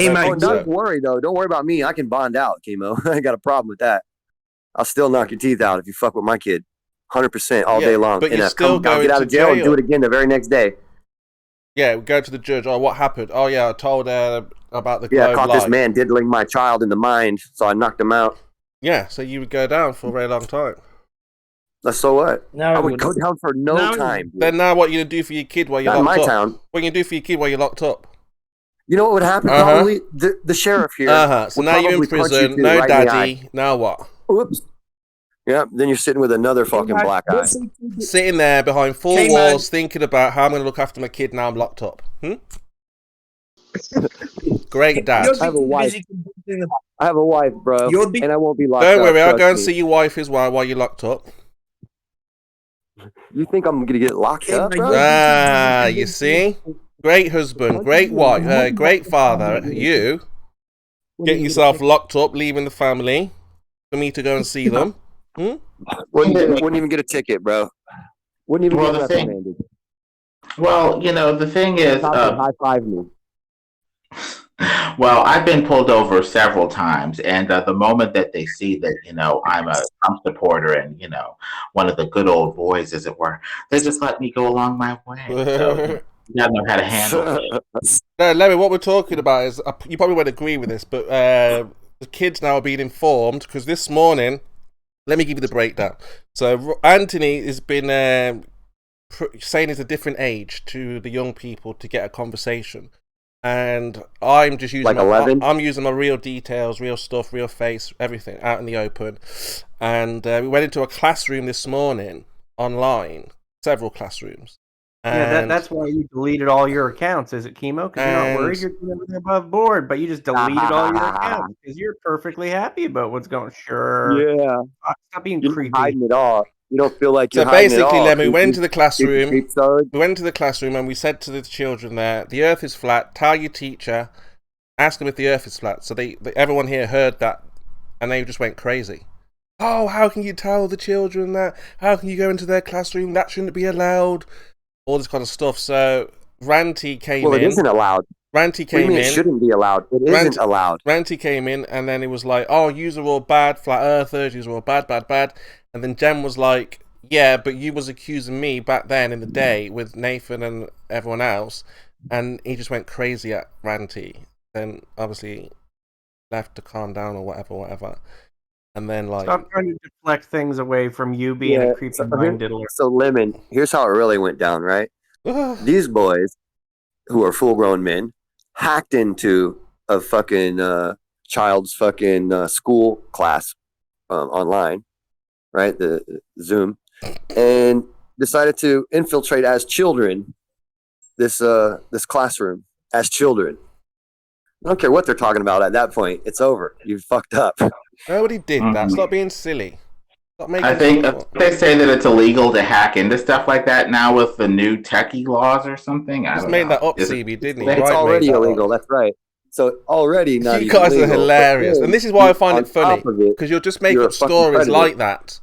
Don't worry though. Don't worry about me. I can bond out, Chemo. I ain't got a problem with that. I'll still knock your teeth out if you fuck with my kid. 100% all day long. But you're still I'll going get out to of jail and do jail. it again the very next day. Yeah, we go to the judge. Oh, what happened? Oh, yeah, I told her about the globe Yeah, I caught light. this man diddling my child in the mind, so I knocked him out. Yeah, so you would go down for a very long time. So what? No, I would go down for no time. Then now what are you going to do for your kid while you're Not locked in up? my town. What are you going to do for your kid while you're locked up? You know what would happen probably? The sheriff here. So now you're in prison, no daddy, now what? Oops. Yeah, then you're sitting with another fucking black eye. Sitting there behind four walls thinking about how I'm going to look after my kid now I'm locked up. Great dad. I have a wife, bro, and I won't be locked up. Don't worry, I'll go and see your wife as well while you're locked up. You think I'm going to get locked up, bro? Ah, you see? Great husband, great wife, great father. You getting yourself locked up, leaving the family for me to go and see them. Wouldn't even get a ticket, bro. Wouldn't even get reprimanded. Well, you know, the thing is, high five me. Well, I've been pulled over several times, and the moment that they see that, you know, I'm a Trump supporter and, you know, one of the good old boys, as it were, they just let me go along my way. So, you gotta know how to handle it. No, Lemmy, what we're talking about is, you probably won't agree with this, but the kids now are being informed, because this morning, let me give you the breakdown. So Anthony has been saying it's a different age to the young people to get a conversation. And I'm just using I'm using my real details, real stuff, real face, everything out in the open. And we went into a classroom this morning online, several classrooms. And that's why you deleted all your accounts, is it, Chemo? Because you're not worried you're doing everything above board, but you just deleted all your accounts because you're perfectly happy about what's going. Sure. Yeah. Stop being creepy. Hiding it all. You don't feel like you're so hiding it all. basically, Lemmy, we went into the classroom. We went into the classroom and we said to the children there, "The Earth is flat. Tell your teacher. Ask them if the Earth is flat." So everyone here heard that, and they just went crazy. Oh, how can you tell the children that? How can you go into their classroom? That shouldn't be allowed. All this kind of stuff. So Ranty came in. Well, it isn't allowed. Ranty came in. It shouldn't be allowed. It isn't allowed. Ranty came in, and then it was like, "Oh, yous are all bad, flat earthers. Yous are all bad, bad, bad." And then Jem was like, "Yeah, but you was accusing me back then in the day with Nathan and everyone else," and he just went crazy at Ranty. Then obviously left to calm down or whatever. And then like, stop trying to deflect things away from you being a creepy mind diddler. So Lemon, here's how it really went down, right? These boys, who are full-grown men, hacked into a fucking child's fucking school class online, right? The Zoom, and decided to infiltrate as children this classroom as children. I don't care what they're talking about at that point. It's over. You fucked up. Nobody did that. Stop being silly. I think they say that it's illegal to hack into stuff like that now with the new techie laws or something. I just made that up, CB, didn't he? It's already illegal. That's right. So already not. You guys are hilarious, and this is why I find it funny because you'll just make up stories like that.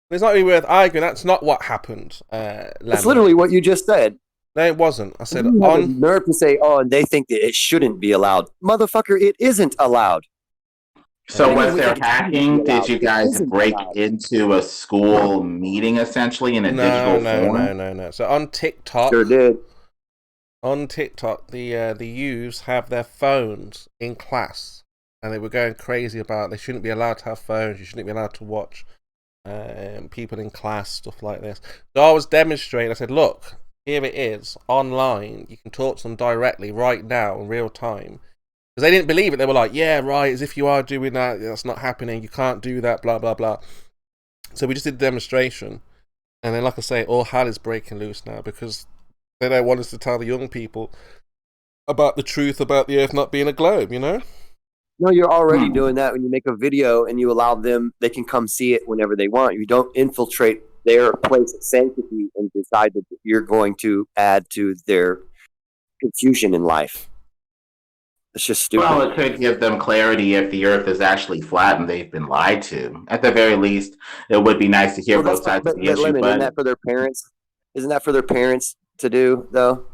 It's not really worth arguing. That's not what happened. That's literally what you just said. No, it wasn't. I said you have the nerve to say, "Oh, and they think that it shouldn't be allowed." Motherfucker, it isn't allowed. So was there hacking? Did you guys break into a school meeting essentially in a digital form? No. So on TikTok, sure did. On TikTok, the youths have their phones in class, and they were going crazy about they shouldn't be allowed to have phones. You shouldn't be allowed to watch people in class, stuff like this. So I was demonstrating. I said, "Look, here it is online. You can talk to them directly right now in real time." Because they didn't believe it. They were like, "Yeah, right, as if you are doing that. That's not happening. You can't do that, blah, blah, blah." So we just did a demonstration. And then, like I say, all hell is breaking loose now because they don't want us to tell the young people about the truth about the Earth not being a globe, you know? No, you're already doing that when you make a video and you allow them, they can come see it whenever they want. You don't infiltrate their place of sanctity and decide that you're going to add to their confusion in life. It's just stupid. Well, it could give them clarity if the Earth is actually flat and they've been lied to. At the very least, it would be nice to hear both sides of the issue. Isn't that for their parents? Isn't that for their parents to do, though?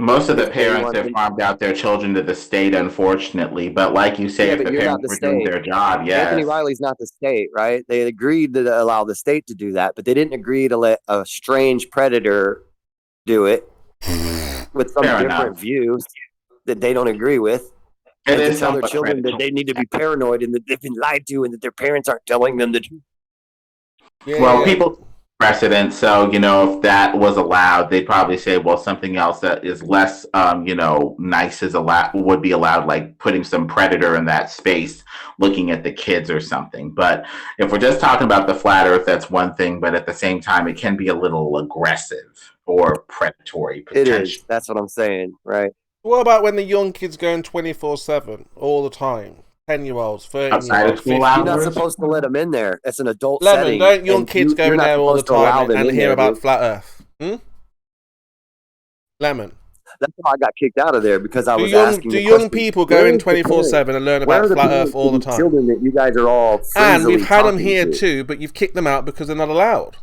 Most of the If they parents want have them. farmed out their children to the state, unfortunately. But like you say, Yeah, if but the you're not parents the were doing state. their job, Anthony yes. Riley's not the state, right? They agreed to allow the state to do that, but they didn't agree to let a strange predator do it with some Fair different enough. views that they don't agree with. It And to is tell their somewhat children that predatory. they need to be paranoid and that they've been lied to and that their parents aren't telling them the truth. Well, people precedent, so if that was allowed, they'd probably say, well, something else that is less, nice is would be allowed, like putting some predator in that space, looking at the kids or something. But if we're just talking about the flat Earth, that's one thing. But at the same time, it can be a little aggressive or predatory. It is. That's what I'm saying, right? What about when the young kids going 24/7 all the time? 10-year-olds, 13-year-olds, 50-year-olds. You're not supposed to let them in there. It's an adult Lemon, setting. don't young kids go in there all the time and hear about flat Earth? Lemon. That's why I got kicked out of there, because I was asking. Do young people go in 24/7 and learn about flat Earth all the time? Children that you guys are all and we've had them here too, but you've kicked them out because they're not allowed.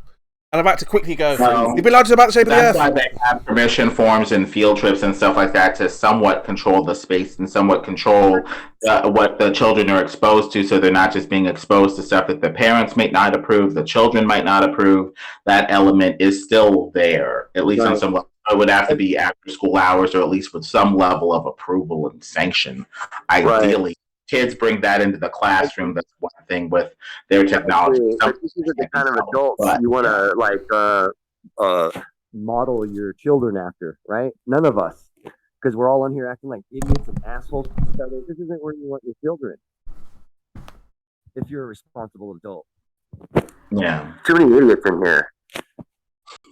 And I'm about to quickly go. You've been allowed to about the shape of the Earth. That's why they have permission forms and field trips and stuff like that to somewhat control the space and somewhat control what the children are exposed to, so they're not just being exposed to stuff that the parents might not approve, the children might not approve. That element is still there, at least on some level. It would have to be after school hours, or at least with some level of approval and sanction. Ideally, kids bring that into the classroom. That's one thing with their technology. These are the kind of adults you want to model your children after, right? None of us, because we're all in here acting like idiots and assholes to each other. This isn't where you want your children. If you're a responsible adult. Yeah. Too many idiots in here.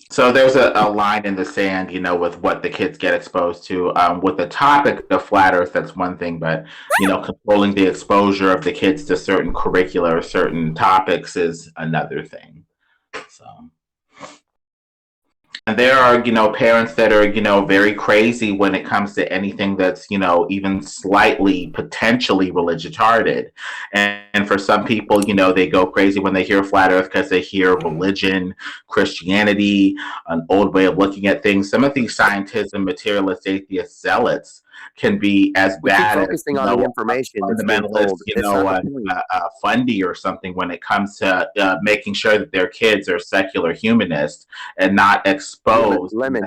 So there's a line in the sand, with what the kids get exposed to. With the topic of flat Earth, that's one thing, but controlling the exposure of the kids to certain curricula or certain topics is another thing. So, and there are parents that are very crazy when it comes to anything that's even slightly potentially religious-hearted. And for some people, they go crazy when they hear flat Earth because they hear religion, Christianity, an old way of looking at things. Some of these scientists and materialist atheist zealots can be as bad as on the information fundamentalist, Fundy or something, when it comes to making sure that their kids are secular humanists and not exposed to any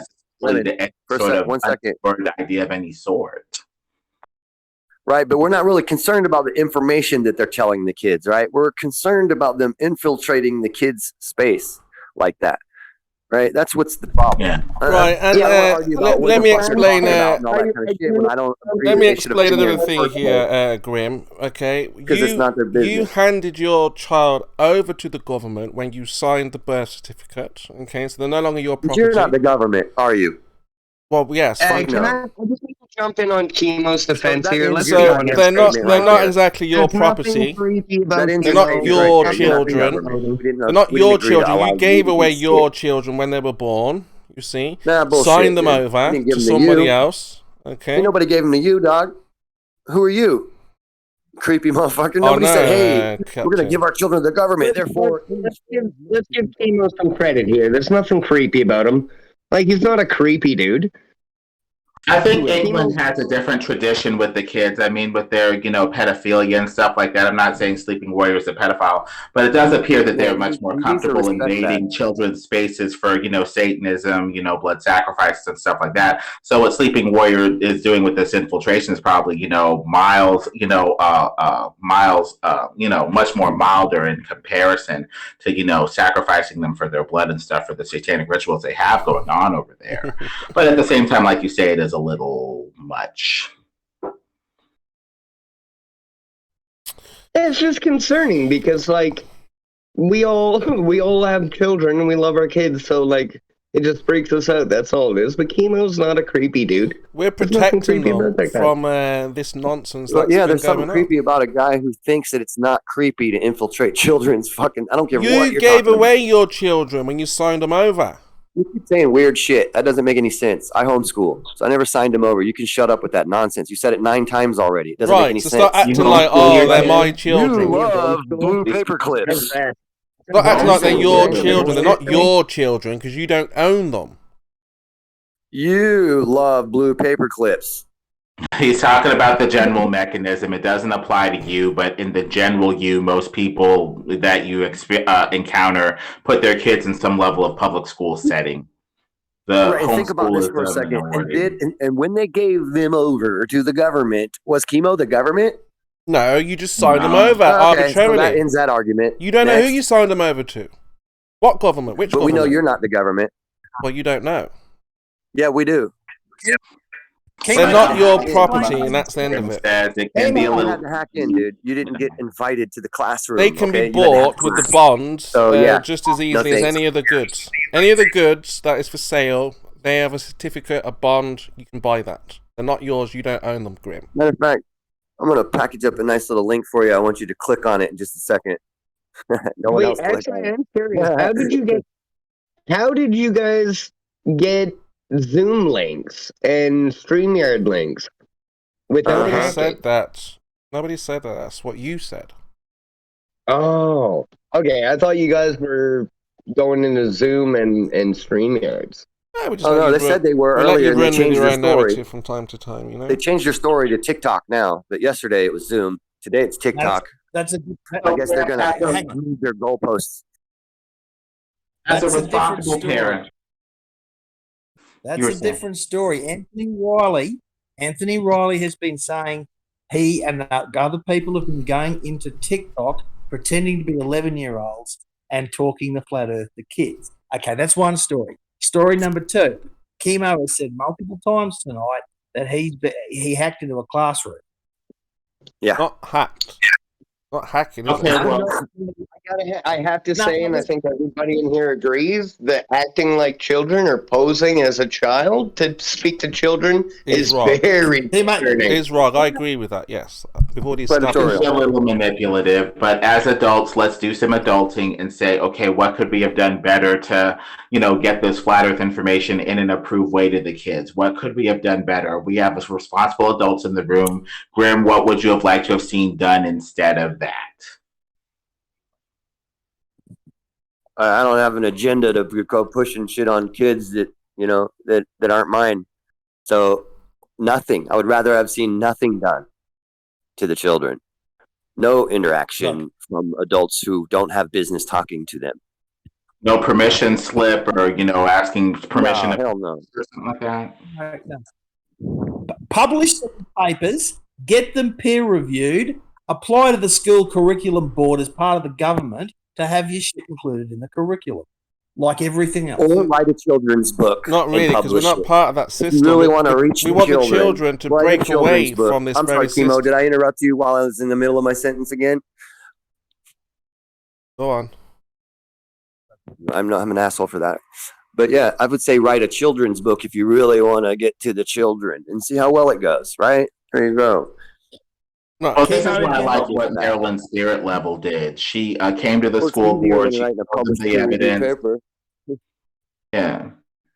sort of unsupported idea of any sort. Right, but we're not really concerned about the information that they're telling the kids, right? We're concerned about them infiltrating the kids' space like that. Right, that's what's the problem. Yeah. Right, and let me explain. Let me explain another thing here, Grim. Okay, because it's not their business. You handed your child over to the government when you signed the birth certificate. Okay, so they're no longer your property. You're not the government, are you? Well, yes. Can I just jump in on Chemo's defense here? So they're not exactly your property. They're not your children. They're not your children. You gave away your children when they were born. You see, signed them over to somebody else. Okay. Ain't nobody gave them to you, dog. Who are you? Creepy motherfucker. Nobody said, hey, we're going to give our children to the government. Therefore, let's give Chemo some credit here. There's nothing creepy about him. Like, he's not a creepy dude. I think England has a different tradition with the kids. I mean, with their, pedophilia and stuff like that. I'm not saying Sleeping Warrior is a pedophile, but it does appear that they're much more comfortable invading children's spaces for, Satanism, blood sacrifices and stuff like that. So what Sleeping Warrior is doing with this infiltration is probably, miles, much more milder in comparison to, sacrificing them for their blood and stuff for the satanic rituals they have going on over there. But at the same time, like you say, it is a little much. It's just concerning because, like, we all have children and we love our kids, so like it just freaks us out. That's all it is. But Chemo's not a creepy dude. We're protecting them from this nonsense. There's something creepy about a guy who thinks that it's not creepy to infiltrate children's fucking. I don't care what you're talking about. You gave away your children when you signed them over. You keep saying weird shit. That doesn't make any sense. I homeschool, so I never signed them over. You can shut up with that nonsense. You said it 9 times already. It doesn't make any sense. Start acting like, they're my children. You love blue paper clips. Start acting like they're your children. They're not your children because you don't own them. You love blue paper clips. He's talking about the general mechanism. It doesn't apply to you, but in the general you, most people that you encounter put their kids in some level of public school setting. The Right, and think about this for a second. And when they gave them over to the government, was chemo the government? No, you just signed them over arbitrarily. So that ends that argument. You don't know who you signed them over to. What government? Which government? But we know you're not the government. Well, you don't know. Yeah, we do. They're not your property, and that's the end of it. It can be a little. You had to hack in, dude. You didn't get invited to the classroom. They can be bought with the bonds just as easily as any of the goods. Any of the goods that is for sale, they have a certificate, a bond. You can buy that. They're not yours. You don't own them, Grim. Matter of fact, I'm going to package up a nice little link for you. I want you to click on it in just a second. Wait, actually, I'm curious. How did you guys get Zoom links and StreamYard links without Nobody said that. Nobody said that. That's what you said. Oh, okay. I thought you guys were going into Zoom and StreamYards. No, they said they were earlier, and they changed their story from time to time. You know, they changed their story to TikTok now. But yesterday it was Zoom. Today it's TikTok. I guess they're going to move their goalposts. As a responsible parent. That's a different story. Anthony Riley has been saying he and other people have been going into TikTok pretending to be 11-year-olds and talking the flat earth to kids. Okay, that's one story. Story number 2, Chemo has said multiple times tonight that he hacked into a classroom. Yeah. Not hacked. Not hacking. Okay, I have to say, and I think everybody in here agrees, that acting like children or posing as a child to speak to children is very concerning. It is wrong. I agree with that, yes. Before these It's a little manipulative, but as adults, let's do some adulting and say, okay, what could we have done better to, get this flat earth information in an approved way to the kids? What could we have done better? We have responsible adults in the room. Grim, what would you have liked to have seen done instead of that? I don't have an agenda to go pushing shit on kids that aren't mine. So nothing. I would rather have seen nothing done to the children. No interaction from adults who don't have business talking to them. No permission slip or asking permission. No, hell no. Or something like that. No. Publish the papers, get them peer reviewed, apply to the school curriculum board as part of the government to have your shit included in the curriculum, like everything else. Or write a children's book. Not really, because we're not part of that system. If you really want to reach we want the children to break away from this. I'm sorry, Chemo. Did I interrupt you while I was in the middle of my sentence again? Go on. I'm an asshole for that. But yeah, I would say write a children's book if you really want to get to the children and see how well it goes, right? There you go. No, well, this is why I like what Marilyn Spirit Level did. She came to the school board. She published the evidence. Yeah,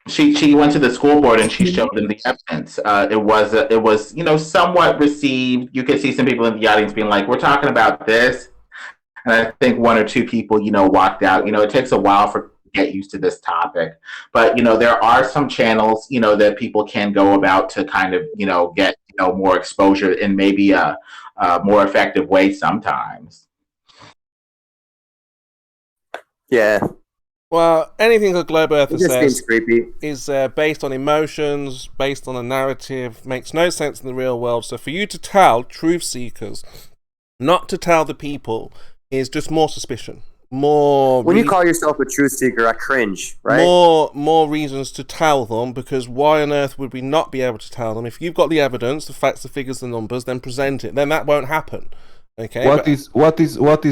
she went to the school board and she showed them the evidence. It was somewhat received. You could see some people in the audience being like, "We're talking about this," and I think one or two people walked out. It takes a while to get used to this topic, but there are some channels that people can go about to kind of get more exposure in maybe a more effective way sometimes. Yeah. Well, anything a Globe Earther says creepy. Is based on emotions, based on a narrative, makes no sense in the real world. So for you to tell truth seekers not to tell the people is just more suspicion. When you call yourself a truth seeker, I cringe, right? More reasons to tell them, because why on earth would we not be able to tell them? If you've got the evidence, the facts, the figures, the numbers, then present it. Then that won't happen. Okay. What is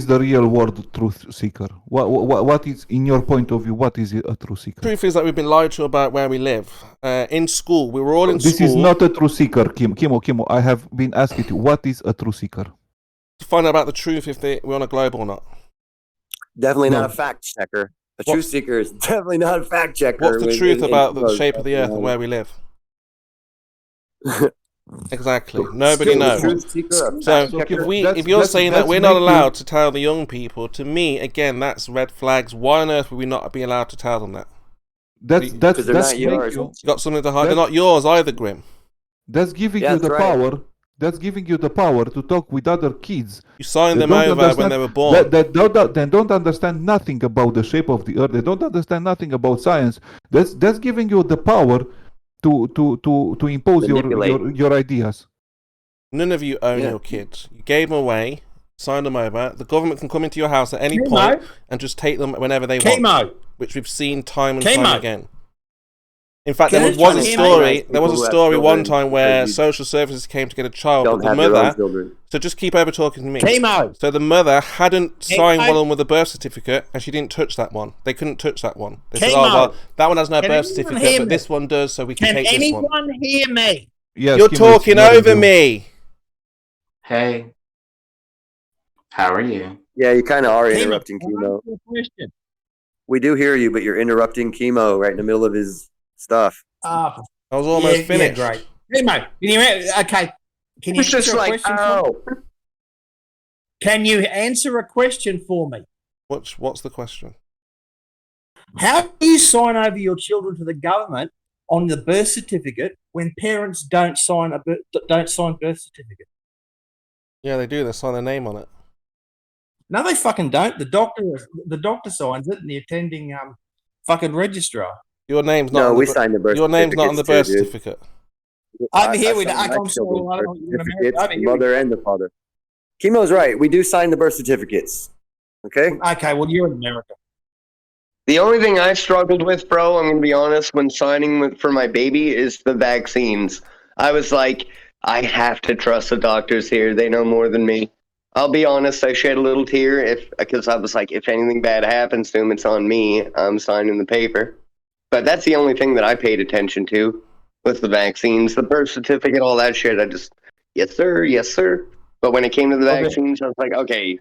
the real world truth seeker? What is, in your point of view, what is a truth seeker? Truth is that we've been lied to about where we live. In school, we were all in school. This is not a truth seeker, Kimo. I have been asking you, what is a truth seeker? To find out about the truth if we're on a globe or not. Definitely not a fact checker. A truth seeker is definitely not a fact checker. What's the truth about the shape of the earth and where we live? Exactly. Nobody knows. So if you're saying that we're not allowed to tell the young people, to me, again, that's red flags. Why on earth would we not be allowed to tell them that? That's they're not yours. you. You got something to hide. They're not yours either, Grim. That's giving you the power. That's giving you the power to talk with other kids. You signed them over when they were born. They don't understand nothing about the shape of the earth. They don't understand nothing about science. That's giving you the power to impose your ideas. None of you own your kids. You gave them away, signed them over. The government can come into your house at any point and just take them whenever they want. Which we've seen time and time again. In fact, there was a story one time where social services came to get a child, but the mother. So just keep over talking to me. So the mother hadn't signed one with a birth certificate, and she didn't touch that one. They couldn't touch that one. They said, "Oh well, that one has no birth certificate, but this one does, so we can take this one." Can anyone hear me? Yes, you're talking over me. Hey, how are you? Yeah, you kind of are interrupting Chemo. We do hear you, but you're interrupting Chemo right in the middle of his stuff. I was almost finished. Yeah, great. Chemo, okay. Can you answer a question for me? Can you answer a question for me? What's the question? How do you sign over your children to the government on the birth certificate when parents don't sign birth certificate? Yeah, they do. They sign their name on it. No, they fucking don't. The doctor signs it, and the attending fucking registrar. Your name's not. No, we signed the birth. Your name's not on the birth certificate. I'm here with mother and the father. Chemo's right. We do sign the birth certificates. Okay. Okay. Well, you're in America. The only thing I struggled with, bro, I'm going to be honest, when signing for my baby is the vaccines. I was like, I have to trust the doctors here. They know more than me. I'll be honest, I shed a little tear because I was like, if anything bad happens to him, it's on me. I'm signing the paper. But that's the only thing that I paid attention to with the vaccines. The birth certificate, all that shit, I just, yes, sir, yes, sir. But when it came to the vaccines, I was like, okay,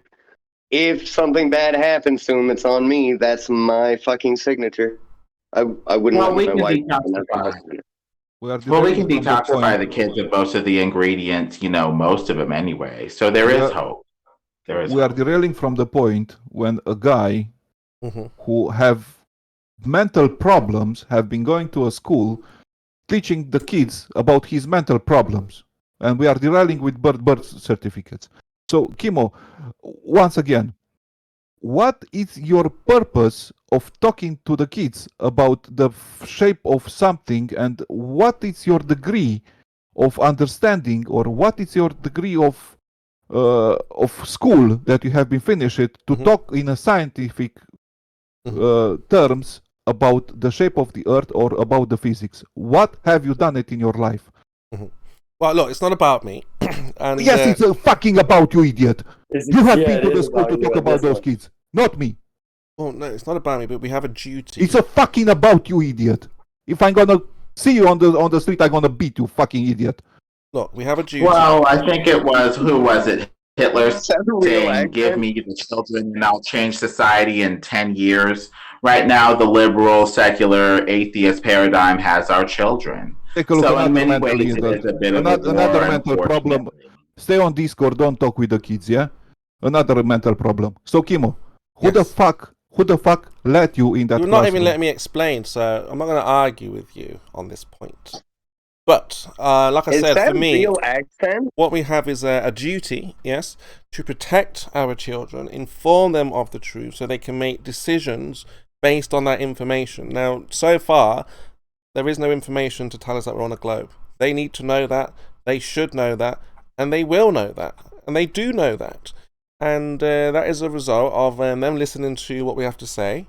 if something bad happens to him, it's on me. That's my fucking signature. I wouldn't want my wife. Well, we can detoxify the kids of most of the ingredients, most of them anyway. So there is hope. We are derailing from the point when a guy who have mental problems have been going to a school teaching the kids about his mental problems. And we are derailing with birth certificates. So, Chemo, once again, what is your purpose of talking to the kids about the shape of something, and what is your degree of understanding, or what is your degree of school that you have been finished to talk in a scientific terms about the shape of the earth or about the physics? What have you done it in your life? Well, look, it's not about me. And, yes, it's fucking about you, idiot. You have been to the school to talk about those kids, not me. Oh, no, it's not about me, but we have a duty. It's a fucking about you, idiot. If I'm gonna see you on the street, I'm gonna beat you, fucking idiot. Look, we have a duty. Well, I think it was, who was it? Hitler saying, give me the children and I'll change society in 10 years. Right now, the liberal, secular, atheist paradigm has our children. So in many ways, it is a bit of another mental problem. Stay on Discord, don't talk with the kids, yeah? Another mental problem. So, Chemo, who the fuck let you in that You're not even letting me explain, so I'm not going to argue with you on this point. But, like I said, for me, what we have is a duty, yes, to protect our children, inform them of the truth so they can make decisions based on that information. Now, so far, there is no information to tell us that we're on a globe. They need to know that, they should know that, and they will know that, and they do know that. And that is a result of them listening to what we have to say,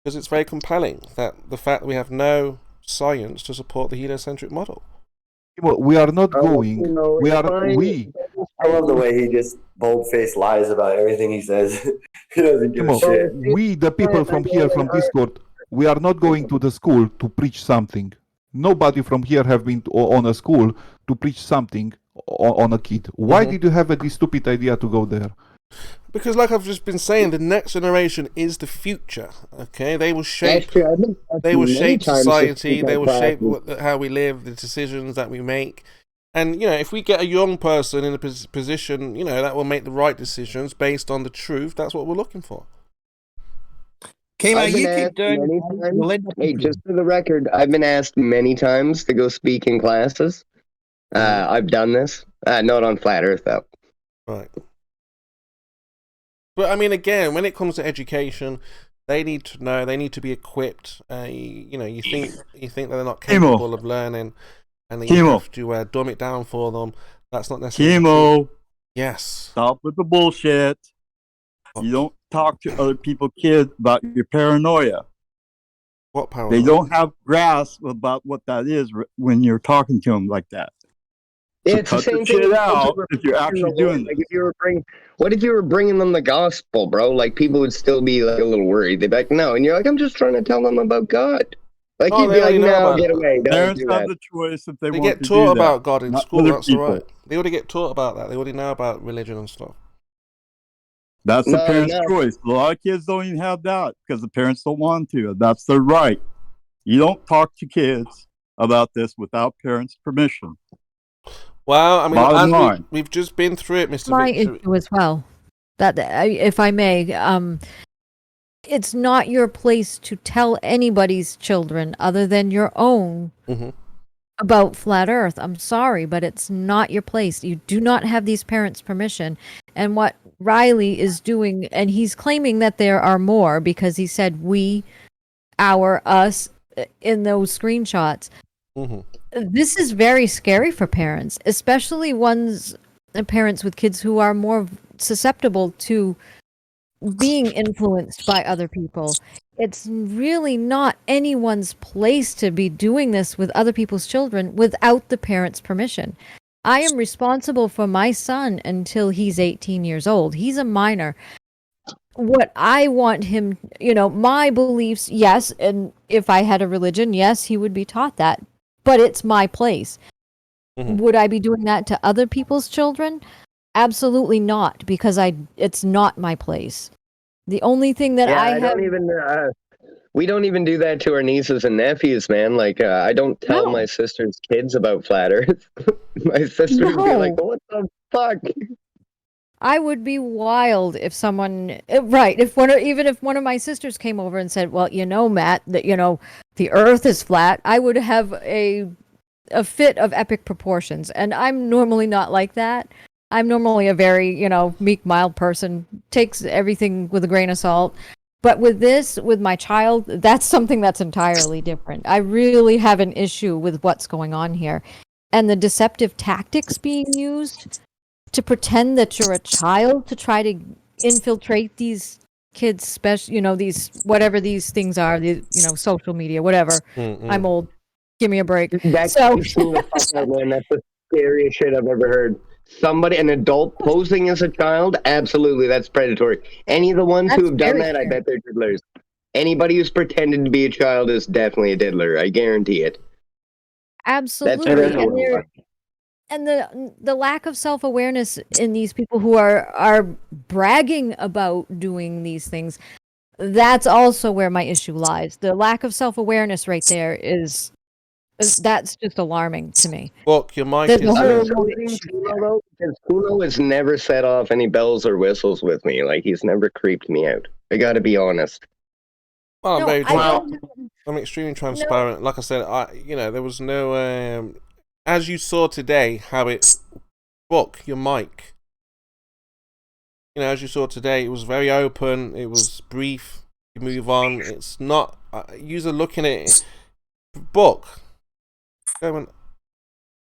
because it's very compelling, that the fact that we have no science to support the heliocentric model. We are not going. I love the way he just bold-faced lies about everything he says. He doesn't give a shit. We, the people from here, from Discord, we are not going to the school to preach something. Nobody from here have been on a school to preach something on a kid. Why did you have this stupid idea to go there? Because, like I've just been saying, the next generation is the future. Okay, they will shape. They will shape society. They will shape how we live, the decisions that we make. And if we get a young person in a position, that will make the right decisions based on the truth. That's what we're looking for. Chemo, you keep doing it. You'll end up Hey, just for the record, I've been asked many times to go speak in classes. I've done this. Not on Flat Earth, though. Right. But I mean, again, when it comes to education, they need to know. They need to be equipped. You know, you think that they're not capable of learning, and then you have to dumb it down for them. That's not necessarily Chemo. Yes. Stop with the bullshit. You don't talk to other people's kids about your paranoia. What paranoia? They don't have grasp about what that is when you're talking to them like that. So It's the cut same the thing shit if out if you're actually doing like this. what if you were bringing them the gospel, bro? Like, people would still be like a little worried. They'd be like, no, and you're like, I'm just trying to tell them about God. Like, Oh, you'd they be like, already know no, about get it. away. Don't Parents do have that. the choice if they They want get to taught do about that, God in not school. other That's people. right. They already get taught about that. They already know about religion and stuff. That's the Not parents' enough. choice. A lot of kids don't even have that because the parents don't want to. That's their right. You don't talk to kids about this without parents' permission. Well, I mean, Bottom as line. we've just been through it, Mr. My Victory. issue as well. That, if I may, it's not your place to tell anybody's children other than your own about Flat Earth. I'm sorry, but it's not your place. You do not have these parents' permission. And what Riley is doing, and he's claiming that there are more because he said we, our, us in those screenshots. This is very scary for parents, especially parents with kids who are more susceptible to being influenced by other people. It's really not anyone's place to be doing this with other people's children without the parents' permission. I am responsible for my son until he's 18 years old. He's a minor. What I want him, my beliefs, yes, and if I had a religion, yes, he would be taught that. But it's my place. Would I be doing that to other people's children? Absolutely not, because it's not my place. The only thing that We don't even do that to our nieces and nephews, man. Like, I don't tell my sister's kids about Flat Earth. My sister would be like, what the fuck? I would be wild if someone, right, if one of my sisters came over and said, well, Matt, that, the earth is flat, I would have a fit of epic proportions. And I'm normally not like that. I'm normally a very, meek, mild person, takes everything with a grain of salt. But with my child, that's something that's entirely different. I really have an issue with what's going on here. And the deceptive tactics being used to pretend that you're a child to try to infiltrate these kids, these, whatever these things are, social media, whatever. I'm old. Give me a break. That's the fuck out, man. That's the scariest shit I've ever heard. An adult posing as a child, absolutely, that's predatory. Any of the ones who have done that, I bet they're diddlers. Anybody who's pretended to be a child is definitely a diddler. I guarantee it. Absolutely. And the lack of self-awareness in these people who are bragging about doing these things, that's also where my issue lies. The lack of self-awareness right there that's just alarming to me. Look, your mic because Kuno has never set off any bells or whistles with me. Like, he's never creeped me out. I gotta be honest. Well, I'm extremely transparent. Like I said, there was no as you saw today, how it your mic. As you saw today, it was very open. It was brief. You move on. It's not user looking at it.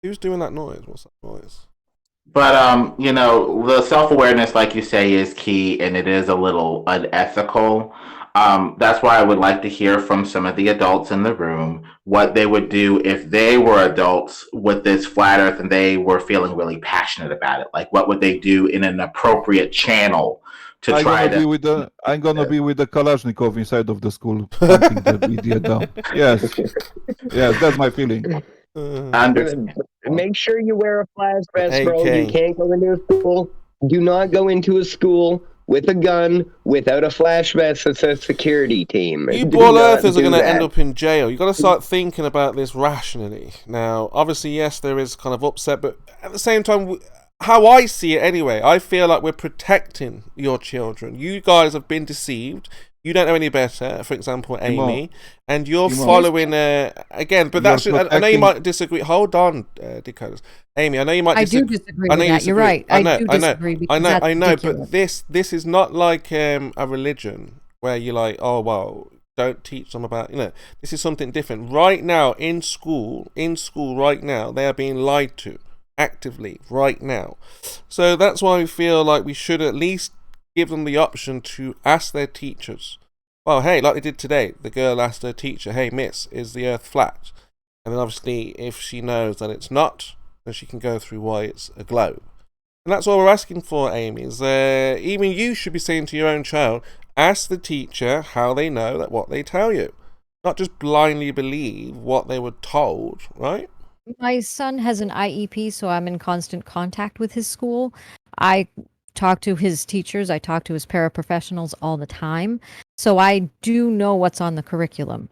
Who's doing that noise? What's that noise? But the self-awareness, like you say, is key, and it is a little unethical. That's why I would like to hear from some of the adults in the room what they would do if they were adults with this flat earth and they were feeling really passionate about it. Like, what would they do in an appropriate channel to I'm try gonna be with the Kalashnikov inside of the school, hunting the idiot down. Yes, that's my feeling. Make sure you wear a flash vest, bro. You can't go into a school. Do not go into a school with a gun without a flash vest that says security team. You ball earthers are going to end up in jail. You've got to start thinking about this rationally. Now, obviously, yes, there is kind of upset, but at the same time, how I see it anyway, I feel like we're protecting your children. You guys have been deceived. You don't know any better, for example, Amy, and you're Timo. following again. But that's You're I know you protecting- might disagree. Hold on, decoders. Amy, I know you might. I do disagree I know with you that. You're disagree. right. I know. do I know. disagree because I know. that's I know. ridiculous. But this is not like a religion where you're like, oh well, don't teach them about. This is something different. Right now in school right now, they are being lied to actively right now. So that's why we feel like we should at least give them the option to ask their teachers. Well, hey, like they did today, the girl asked her teacher, hey, miss, is the earth flat? And then obviously, if she knows that it's not, then she can go through why it's a globe. And that's all we're asking for, Amy, is even you should be saying to your own child, ask the teacher how they know that what they tell you. Not just blindly believe what they were told, right? My son has an IEP, so I'm in constant contact with his school. I talk to his teachers. I talk to his paraprofessionals all the time. So I do know what's on the curriculum.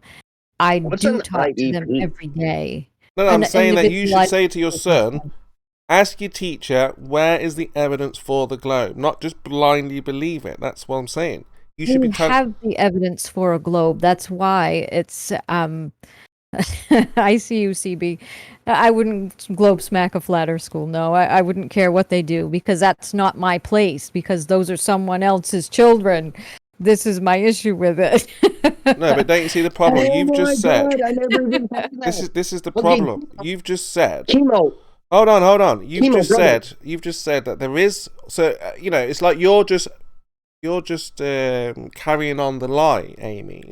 I What's do an talk to them IEP? every day. No, I'm An saying that you should individualized say to your son, ask your teacher, where is the evidence for the globe? Not just blindly believe it. That's what I'm saying. You should We be have the evidence for a globe. That's why it's I see you, CB. I wouldn't globe smack a flat earth school. No, I wouldn't care what they do because that's not my place because those are someone else's children. This is my issue with it. No, but don't you see the problem? Oh You've my just said God, I never even thought of that. this is the Okay. problem. You've just said Chemo. hold on. You've Chemo, brother. just said that there is it's like you're just carrying on the lie, Amy.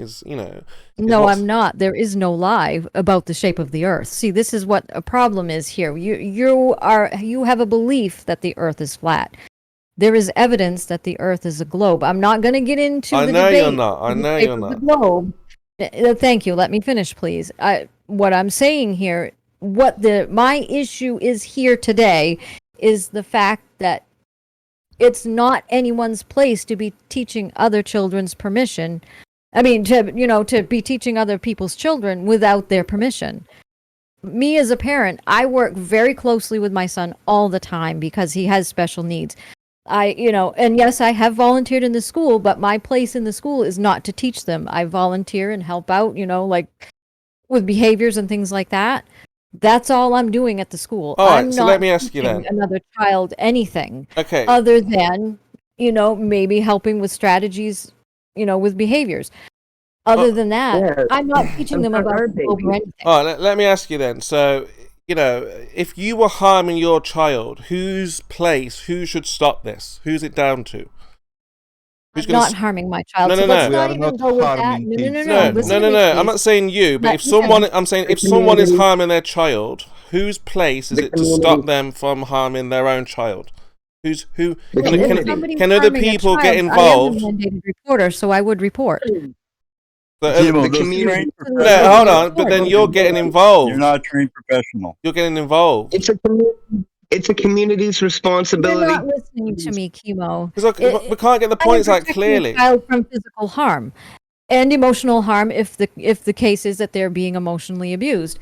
No, I'm not. There is no lie about the shape of the earth. See, this is what a problem is here. You have a belief that the earth is flat. There is evidence that the earth is a globe. I'm not going to get into the debate. I know you're not. The globe. Thank you. Let me finish, please. What I'm saying here, my issue is here today is the fact that it's not anyone's place to be teaching other children's permission. I mean, to be teaching other people's children without their permission. Me as a parent, I work very closely with my son all the time because he has special needs. And yes, I have volunteered in the school, but my place in the school is not to teach them. I volunteer and help out, like with behaviors and things like that. That's all I'm doing at the school. All right, I'm so not let me ask you teaching then. another child anything. Okay. Other than, maybe helping with strategies, with behaviors. Other than that, yeah, I'm not teaching them about hard, the globe or baby. anything. All right, let me ask you then. So, if you were harming your child, who should stop this? Who's it down to? Who's I'm not harming my child. No, so no, let's no. We not are even not go with that. harming No, kids. No, listen no, to me, no. I'm please. not saying you, but Let if me someone, finish. I'm saying if someone is harming their child, whose place is The it to stop community. them from harming their own child? The Can community. Somebody's can other harming a people get child, involved? I am a mandated reporter, so I would report. Timo, the those community- trained No, professionals, hold on. But then you're getting involved. you're not a trained professional. You're getting involved. It's a community's You're responsibility. not listening to me, Chemo. Because we can't get the I am points out protecting clearly. a child from physical harm and emotional harm if the case is that they're being emotionally abused.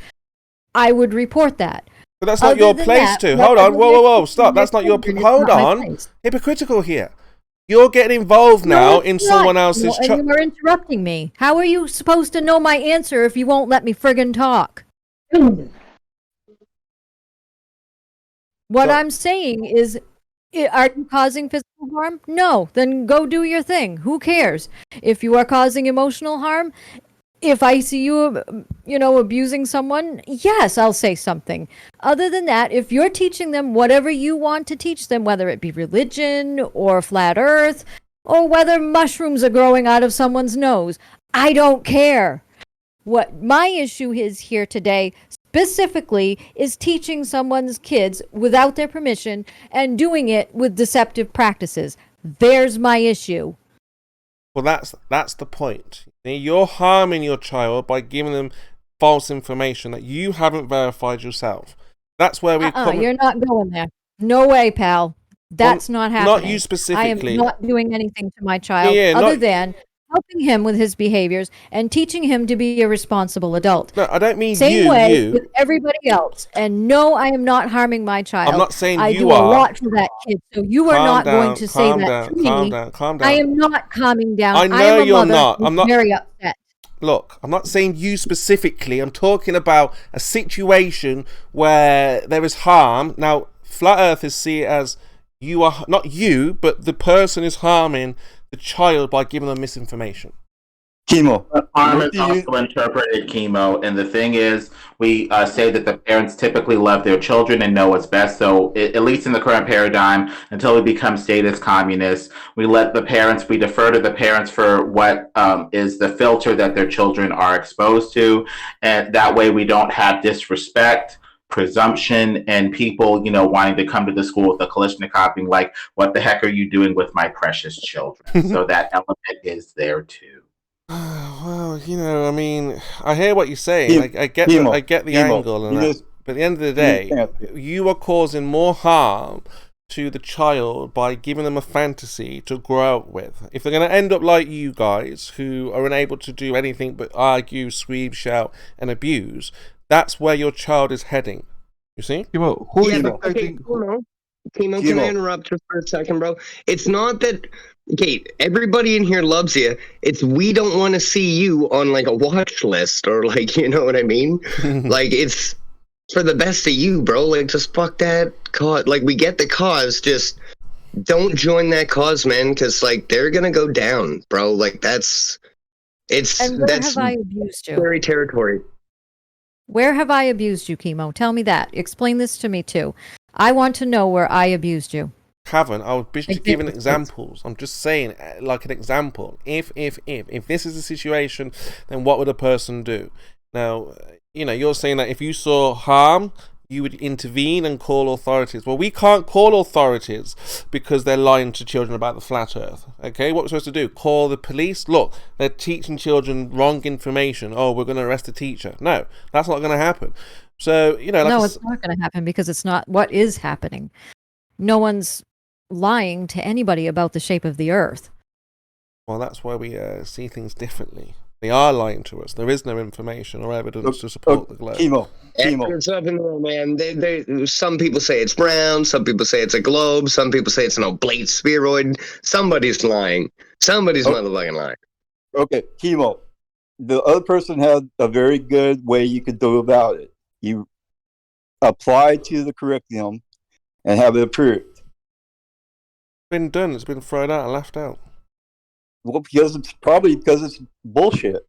I would report that. But that's not Other your than place that, to. what Hold on. other Whoa. things Stop. do That's not your. children? It's Hold not my on. place. Hypocritical here. You're getting involved No, now it's in not. someone else's No, child. and you are interrupting me. How are you supposed to know my answer if you won't let me friggin' talk? What So- I'm saying is, are you causing physical harm? No. Then go do your thing. Who cares? If you are causing emotional harm, if I see you, abusing someone, yes, I'll say something. Other than that, if you're teaching them whatever you want to teach them, whether it be religion or flat earth, or whether mushrooms are growing out of someone's nose, I don't care. What my issue is here today specifically is teaching someone's kids without their permission and doing it with deceptive practices. There's my issue. Well, that's the point. You're harming your child by giving them false information that you haven't verified yourself. That's where we come. You're not going there. No way, pal. That's not happening. Not you specifically. I am not doing anything to my child Yeah, other than helping him with his behaviors and teaching him to be a responsible adult. No, I don't mean Same way you. with everybody else. And no, I am not harming my child. I'm not saying I you do are. a lot for that kid, so you are not going to say that to me. Calm down. I am not calming down. I know I am a you're mother not. I'm not very upset. Look, I'm not saying you specifically. I'm talking about a situation where there is harm. Now, Flat Earthers see it as you are not you, but the person is harming the child by giving them misinformation. Chemo. Harm is also interpreted, Chemo, and the thing is, we say that the parents typically love their children and know what's best. So, at least in the current paradigm, until we become statist communists, we defer to the parents for what is the filter that their children are exposed to, and that way we don't have disrespect, presumption, and people, wanting to come to the school with a Kalashnikov being like, "What the heck are you doing with my precious children?" So that element is there too. Well, I mean, I hear what you're saying. I get the angle, but at the end of the day, you are causing more harm to the child by giving them a fantasy to grow up with. If they're going to end up like you guys, who are unable to do anything but argue, scream, shout, and abuse, that's where your child is heading. You see? Chemo, can I interrupt just for a second, bro? It's not that. Okay, everybody in here loves you. It's we don't want to see you on like a watch list or like, you know what I mean? Like it's for the best of you, bro. Like just fuck that cause. Like we get the cause, just don't join that cause, man. Because like they're gonna go down, bro. Like that's have I abused you? Scary territory. Where have I abused you, Chemo? Tell me that. Explain this to me too. I want to know where I abused you. Haven't. I was just giving examples. I'm just saying, like an example. If this is the situation, then what would a person do? Now, you're saying that if you saw harm, you would intervene and call authorities. Well, we can't call authorities because they're lying to children about the flat earth. Okay, what we're supposed to do? Call the police? Look, they're teaching children wrong information. Oh, we're going to arrest the teacher. No, that's not going to happen. So, no, it's not going to happen because it's not what is happening. No one's lying to anybody about the shape of the earth. Well, that's why we see things differently. They are lying to us. There is no information or evidence to support the globe. Chemo. It's up in there, man. Some people say it's round. Some people say it's a globe. Some people say it's an oblate spheroid. Somebody's lying. Somebody's motherfucking lying. Okay, Chemo. The other person had a very good way you could do about it. You apply to the curriculum and have it approved. Been done. It's been thrown out and left out. Well, because it's bullshit.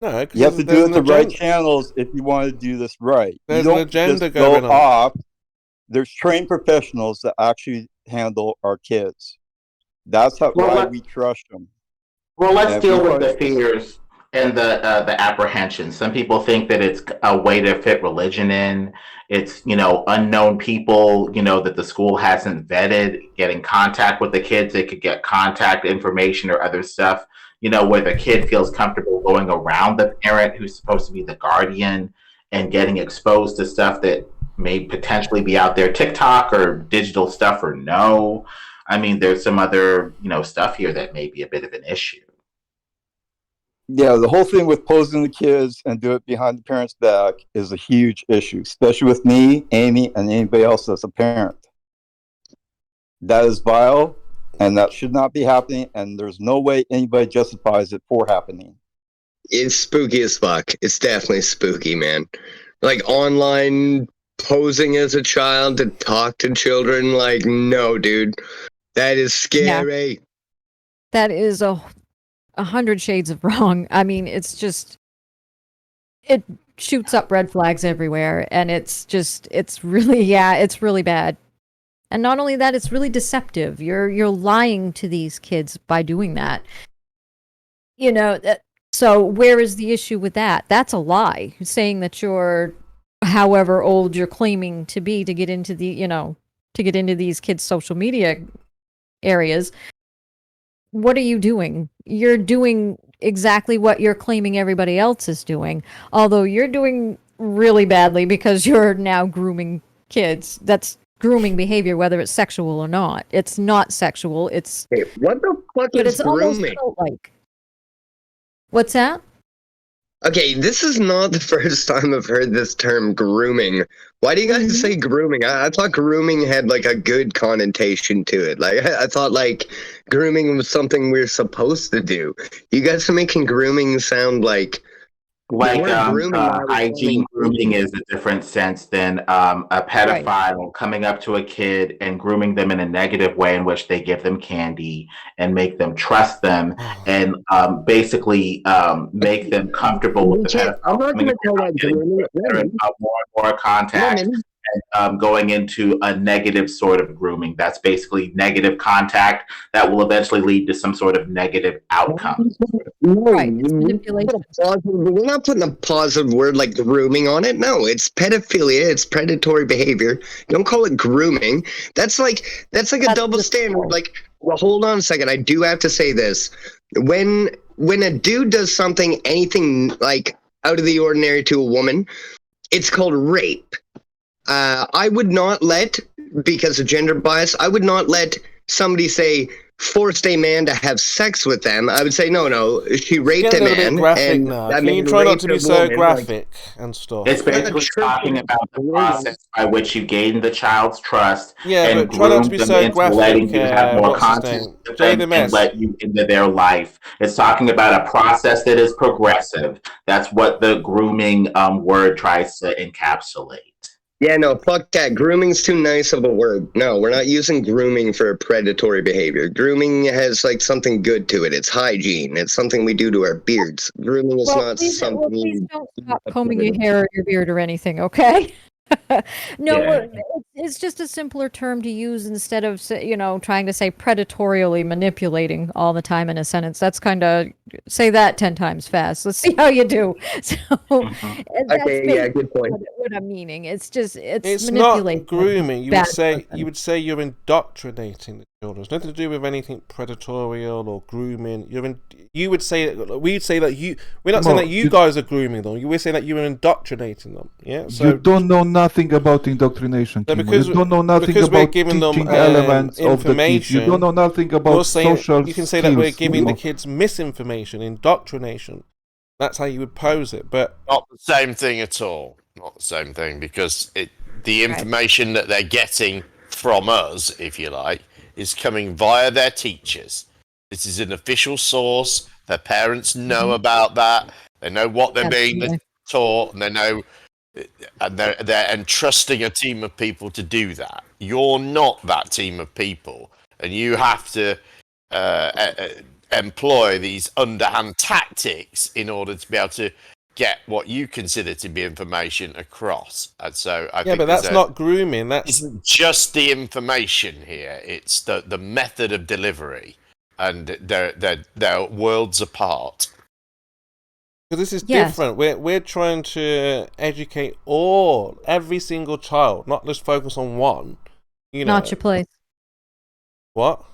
No, you have to do it the right channels if you want to do this right. There's you don't an agenda just going go on. off. There's trained professionals that actually handle our kids. That's why we trust them. Well, let's deal with the fears and the apprehensions. Some people think that it's a way to fit religion in. It's, unknown people, that the school hasn't vetted, getting contact with the kids. They could get contact information or other stuff, where the kid feels comfortable going around the parent who's supposed to be the guardian and getting exposed to stuff that may potentially be out there, TikTok or digital stuff or no. I mean, there's some other, stuff here that may be a bit of an issue. Yeah, the whole thing with posing the kids and do it behind the parents' back is a huge issue, especially with me, Amy, and anybody else that's a parent. That is vile, and that should not be happening, and there's no way anybody justifies it for happening. It's spooky as fuck. It's definitely spooky, man. Like online posing as a child to talk to children, like, no, dude. That is scary. Yeah. That is 100 shades of wrong. I mean, it's just, it shoots up red flags everywhere, and it's really bad. And not only that, it's really deceptive. You're lying to these kids by doing that. So where is the issue with that? That's a lie. Saying that you're however old you're claiming to be to get into these kids' social media areas. What are you doing? You're doing exactly what you're claiming everybody else is doing, although you're doing really badly because you're now grooming kids. That's grooming behavior, whether it's sexual or not. It's not sexual. It's what the fuck but is it's grooming? almost like What's that? Okay, this is not the first time I've heard this term grooming. Why do you guys say grooming? I thought grooming had like a good connotation to it. Like I thought like grooming was something we're supposed to do. You guys are making grooming sound like hygiene grooming is a different sense than a pedophile coming up to a kid and grooming them in a negative way in which they give them candy and make them trust them and basically make them comfortable with the pedophile. I'm not going to call that grooming. More and more contact. And going into a negative sort of grooming. That's basically negative contact that will eventually lead to some sort of negative outcome. Right, it's manipulation. We're not putting a positive word like grooming on it. No, it's pedophilia. It's predatory behavior. Don't call it grooming. That's like a double standard. Like, well, hold on a second. I do have to say this. When a dude does anything like out of the ordinary to a woman, it's called rape. I would not let, because of gender bias, I would not let somebody say forced a man to have sex with them. I would say no, she raped a man. Graphic now. Can you try not to be so graphic and stuff? It's basically talking about the process by which you gain the child's trust. Yeah, and but try not to be so graphic. Letting you have more contact with them and let you into their life. It's talking about a process that is progressive. That's what the grooming word tries to encapsulate. Yeah, no, fuck that. Grooming's too nice of a word. No, we're not using grooming for predatory behavior. Grooming has like something good to it. It's hygiene. It's something we do to our beards. Grooming is not something. Please don't stop combing your hair or your beard or anything, okay? No, it's just a simpler term to use instead of, trying to say predatorially manipulating all the time in a sentence. That's kind of, say that 10 times fast. Let's see how you do. So, okay, good point. What I'm meaning, it's it's manipulating. Not grooming. You would say you're indoctrinating the children. It's nothing to do with anything predatorial or grooming. We'd say that you. We're not saying that you guys are grooming them. We're saying that you're indoctrinating them. Yeah. So you don't know nothing about indoctrination. So because you don't know nothing about giving teaching them elements of the kids. You don't know nothing about social. You can say that we're giving the kids misinformation, indoctrination. That's how you would pose it, but not the same thing at all. Not the same thing, because the information that they're getting from us, if you like, is coming via their teachers. This is an official source. Their parents know about that. They know what they're being taught, and they know, and they're entrusting a team of people to do that. You're not that team of people, and you have to employ these underhand tactics in order to be able to get what you consider to be information across. And so I think but that's not grooming. That's isn't just the information here. It's the method of delivery, and they're worlds apart. Because this is different. We're trying to educate every single child, not just focus on one. Not your place. What?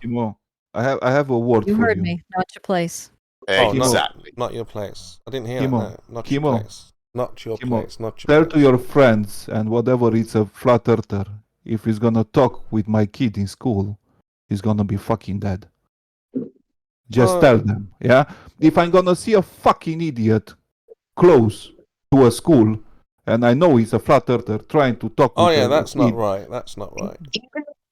I have a word for you. You heard me. Not your place. Exactly. Not your place. I didn't hear that. Not your place. Not your place. Not your Tell place. to your friends and whatever it's a flat earther, if he's gonna talk with my kid in school, he's gonna be fucking dead. Just tell them, yeah? If I'm gonna see a fucking idiot close to a school, and I know he's a flat earther trying to talk with that's not right. That's not right.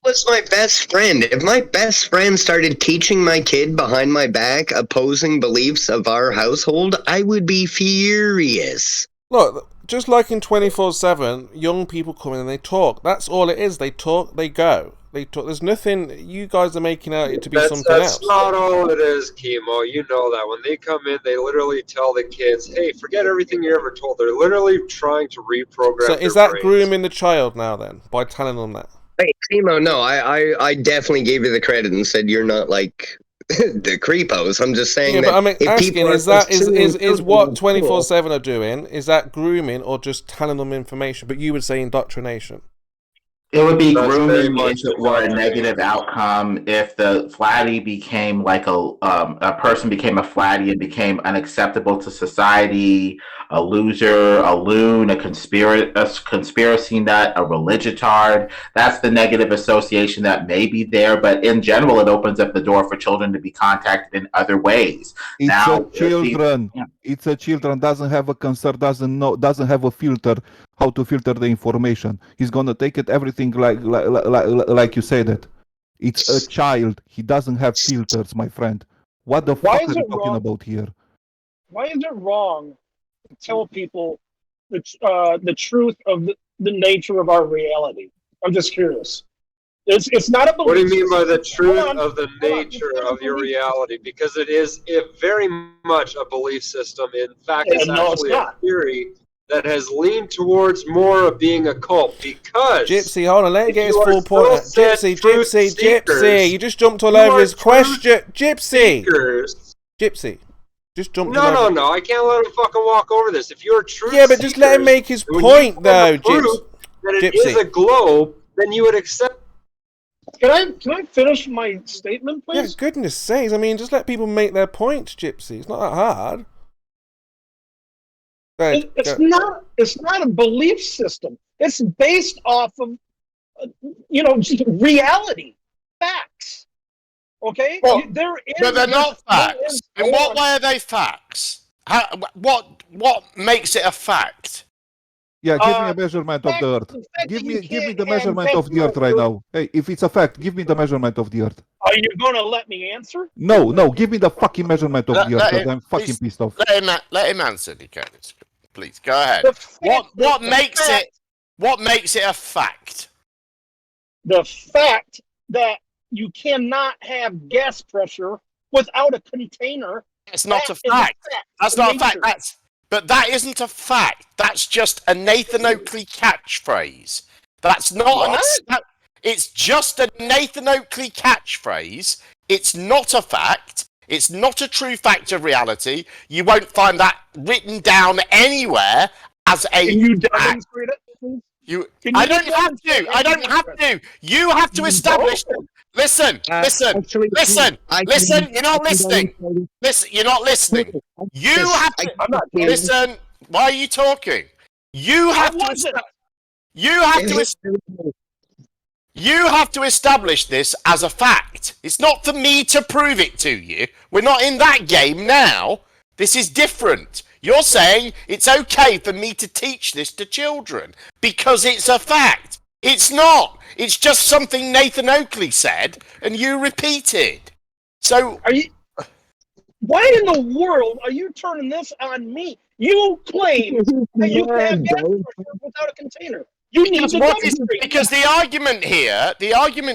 Was my best friend. If my best friend started teaching my kid behind my back opposing beliefs of our household, I would be furious. Look, just like in 24/7, young people come in and they talk. That's all it is. They talk, they go. They talk. There's nothing. You guys are making out it to be something else. That's not all it is, Chemo. You know that. When they come in, they literally tell the kids, hey, forget everything you ever told. They're literally trying to reprogram So is that grooming the child now then, by telling them that? Hey, Timo, no, I definitely gave you the credit and said you're not like the creepos. I'm just saying that. But I'm asking, is what 24/7 are doing, is that grooming or just telling them information? But you would say indoctrination. It would be That's very grooming much if it were a negative outcome. If the flatty became like a person became a flatty and became unacceptable to society, a loser, a loon, a conspiracy nut, a religitard. That's the negative association that may be there. But in general, it opens up the door for children to be contacted in other ways. It's Now, a children. It's a children. Doesn't have a concern. Doesn't have a filter. How to filter the information? He's gonna take it everything like you said it. It's a child. He doesn't have filters, my friend. What the fuck are you talking about here? Why is it wrong to tell people the truth of the nature of our reality? I'm just curious. It's not a belief. What do you mean by the truth Hold on, of the nature of your reality? Because it is very much a belief system. In fact, it's no, it's actually a not. theory that has leaned towards more of being a cult because Gypsy, hold on, let him get his you are full point. still said truth Gypsy, seekers, you just jumped all you over are his truth question. Gypsy, seekers. Gypsy, just jumped all over. No, I can't let him fucking walk over this. If you're a truth Yeah, but just let him seekers, make his when point, you though, prove that it is Gypsy. a globe, then you would accept. Can I finish my statement, Yeah, please? goodness sakes, I mean, just let people make their points, Gypsy. It's not that hard. Go ahead, It's not a belief system. It's based off of just reality, facts. Okay, Well, there is. But they're not facts. In what way are they facts? What makes it a fact? Yeah, give me a measurement of the Earth. Give me the measurement of the Earth right now. Hey, if it's a fact, give me the measurement of the Earth. Are you going to let me answer? No, give me the fucking measurement of the Earth, because I'm fucking pissed off. Let him answer, Newcomers. Please go ahead. What makes it a fact? The fact that you cannot have gas pressure without a container. It's not a fact. That's not a fact. But that isn't a fact. That's just a Nathan Oakley catchphrase. That's not it's just a Nathan Oakley catchphrase. It's not a fact. It's not a true fact of reality. You won't find that written down anywhere as a Can you fact. demonstrate it? I don't have to. You have to establish. Listen. You're not listening. You're not listening. You have to. Listen. Why are you talking? You have to establish this as a fact. It's not for me to prove it to you. We're not in that game now. This is different. You're saying it's okay for me to teach this to children because it's a fact. It's not. It's just something Nathan Oakley said and you repeated. So why in the world are you turning this on me? You claim that you can have gas pressure without a container. You need to demonstrate. Because the argument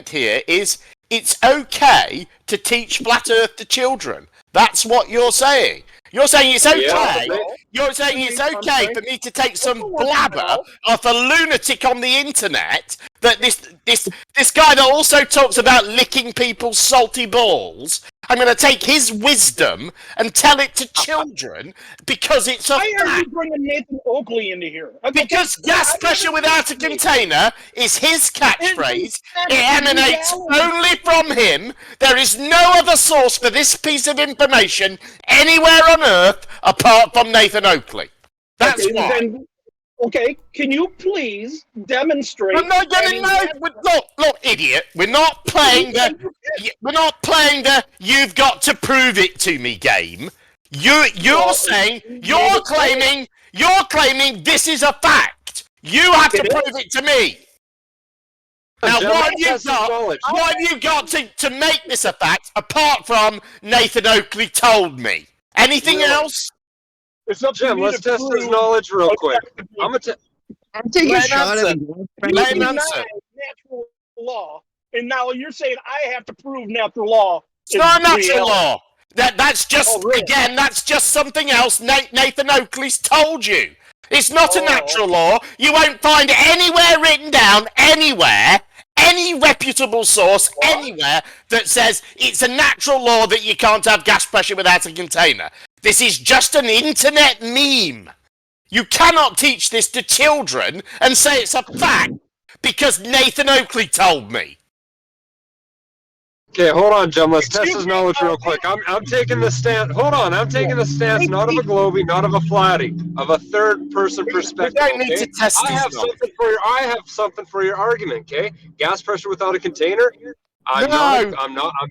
here is it's okay to teach flat Earth to children. That's what you're saying. You're saying it's okay. You're saying it's okay for me to take some blabber off a lunatic on the internet. That this guy that also talks about licking people's salty balls. I'm going to take his wisdom and tell it to children because it's a fact. Why are you bringing Nathan Oakley into here? Because gas pressure without a container is his catchphrase. It emanates only from him. There is no other source for this piece of information anywhere on Earth apart from Nathan Oakley. That's why. Okay, can you please demonstrate? I'm not getting Look, idiot. We're not playing the you've got to prove it to me game. You're claiming this is a fact. You have to prove it to me. Now, what have you got to make this a fact apart from Nathan Oakley told me? Anything else? Jim, let's test his knowledge real quick. I'm take a shot at it. Let him answer. Natural law, and now you're saying I have to prove natural law. It's not a natural law. That's just again. That's just something else Nathan Oakley's told you. It's not a natural law. You won't find anywhere written down any reputable source anywhere that says it's a natural law that you can't have gas pressure without a container. This is just an internet meme. You cannot teach this to children and say it's a fact because Nathan Oakley told me. Okay, hold on, Jim. Let's test his knowledge real quick. I'm taking the stance. Hold on, I'm taking the stance not of a Globey, not of a Flatty, of a third-person perspective. We don't need to test I have something for your argument. Okay, gas pressure without a container. I'm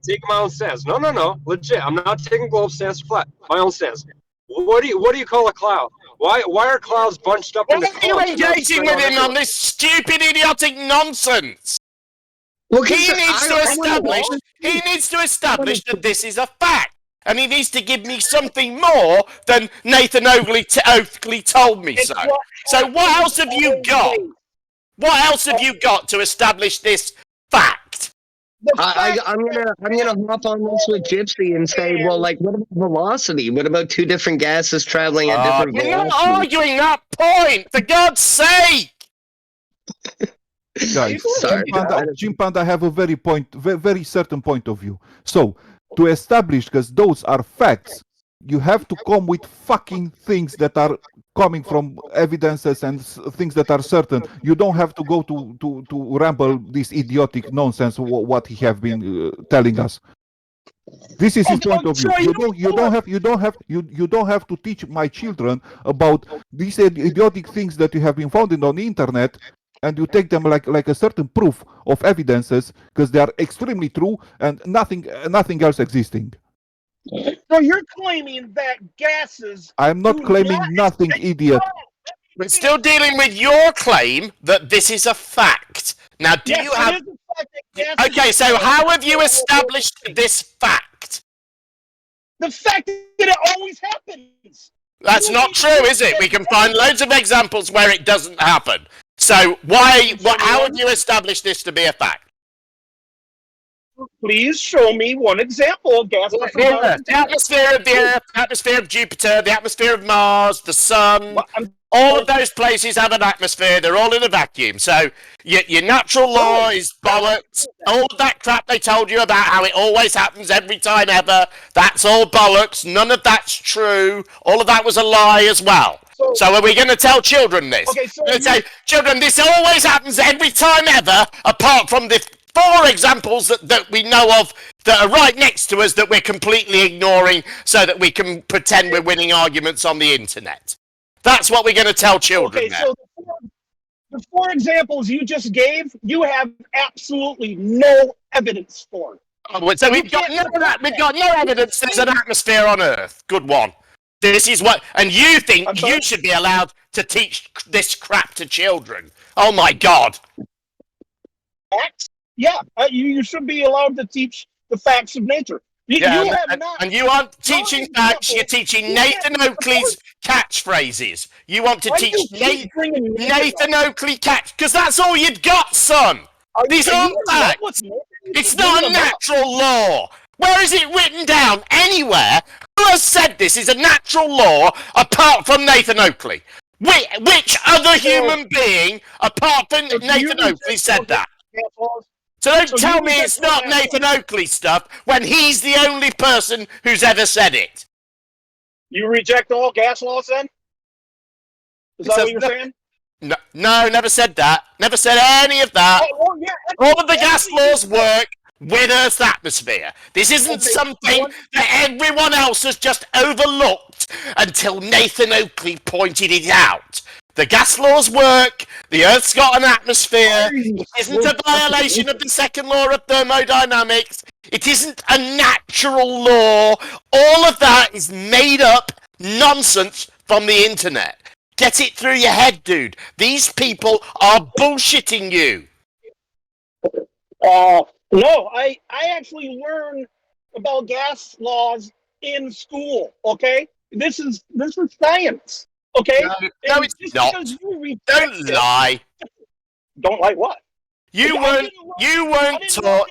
taking my own stance. No. Legit. I'm not taking Globe stance or flat. My own stance. What do you call a cloud? Why are clouds bunched up into columns? Why are you engaging with him on this stupid, idiotic nonsense? Well, he needs to establish that this is a fact, and he needs to give me something more than Nathan Oakley told me so. So what else have you got? What else have you got to establish this fact? I'm gonna hop on this with Gypsy and say, well, like, what about velocity? What about two different gases traveling at different velocities? You're not arguing that point, for God's sake! Guys, Jim Panda have a very certain point of view. So, to establish, because those are facts, you have to come with fucking things that are coming from evidences and things that are certain. You don't have to go to ramble this idiotic nonsense what he have been telling us. This is his point of view. You don't have to teach my children about these idiotic things that you have been found on the internet, and you take them like a certain proof of evidences because they are extremely true and nothing else existing. So you're claiming that gases... I'm not claiming nothing, idiot. We're still dealing with your claim that this is a fact. Now, do you have... Okay, so how have you established this fact? The fact that it always happens. That's not true, is it? We can find loads of examples where it doesn't happen. So how have you established this to be a fact? Please show me one example of gas. The atmosphere of the Earth, the atmosphere of Jupiter, the atmosphere of Mars, the Sun. All of those places have an atmosphere. They're all in a vacuum. So your natural law is bollocks. All of that crap they told you about how it always happens every time ever, that's all bollocks. None of that's true. All of that was a lie as well. So are we going to tell children this? Okay, so we're going to say, children, this always happens every time ever, apart from the 4 examples that we know of that are right next to us that we're completely ignoring so that we can pretend we're winning arguments on the internet. That's what we're going to tell children now. So the 4 examples you just gave, you have absolutely no evidence for. Oh, so we've got no evidence there's an atmosphere on Earth. Good one. This is what, and you think you should be allowed to teach this crap to children? Oh my God! Facts? Yeah, you should be allowed to teach the facts of nature. And you aren't teaching facts. You're teaching Nathan Oakley's catchphrases. You want to teach Nathan Oakley because that's all you've got, son. These aren't facts. It's not a natural law. Where is it written down anywhere? Who has said this is a natural law apart from Nathan Oakley? Which other human being apart from Nathan Oakley said that? So don't tell me it's not Nathan Oakley stuff when he's the only person who's ever said it. You reject all gas laws then? Is that what you're saying? No, never said that. Never said any of that. All of the gas laws work with Earth's atmosphere. This isn't something that everyone else has just overlooked until Nathan Oakley pointed it out. The gas laws work. The Earth's got an atmosphere. It isn't a violation of the second law of thermodynamics. It isn't a natural law. All of that is made up nonsense from the internet. Get it through your head, dude. These people are bullshitting you. No, I actually learned about gas laws in school. Okay, this is science. Okay, no, it's not. Don't lie. Don't lie. What? You weren't taught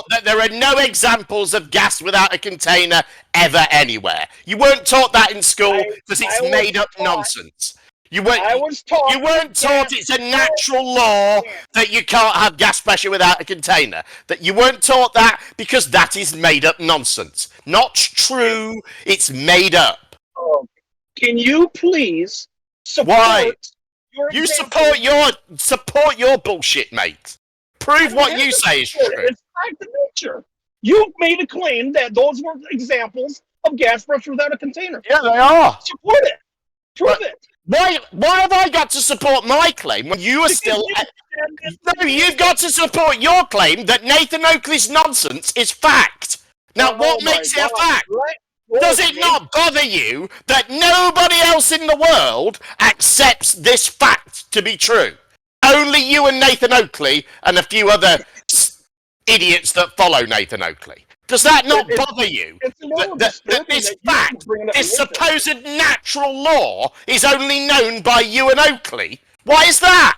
that there are no examples of gas without a container ever anywhere. You weren't taught that in school because it's made up nonsense. You weren't taught it's a natural law that you can't have gas pressure without a container. That you weren't taught that because that is made up nonsense. Not true. It's made up. Can you please support You support your bullshit, mate. Prove what you say is true. It's fact of nature. You made a claim that those were examples of gas pressure without a container. Yeah, they are. Support it. Prove it. Why have I got to support my claim when you are still... No, you've got to support your claim that Nathan Oakley's nonsense is fact. Now, what makes it a fact? Does it not bother you that nobody else in the world accepts this fact to be true? Only you and Nathan Oakley and a few other idiots that follow Nathan Oakley. Does that not bother you? That this fact, this supposed natural law, is only known by you and Oakley? Why is that?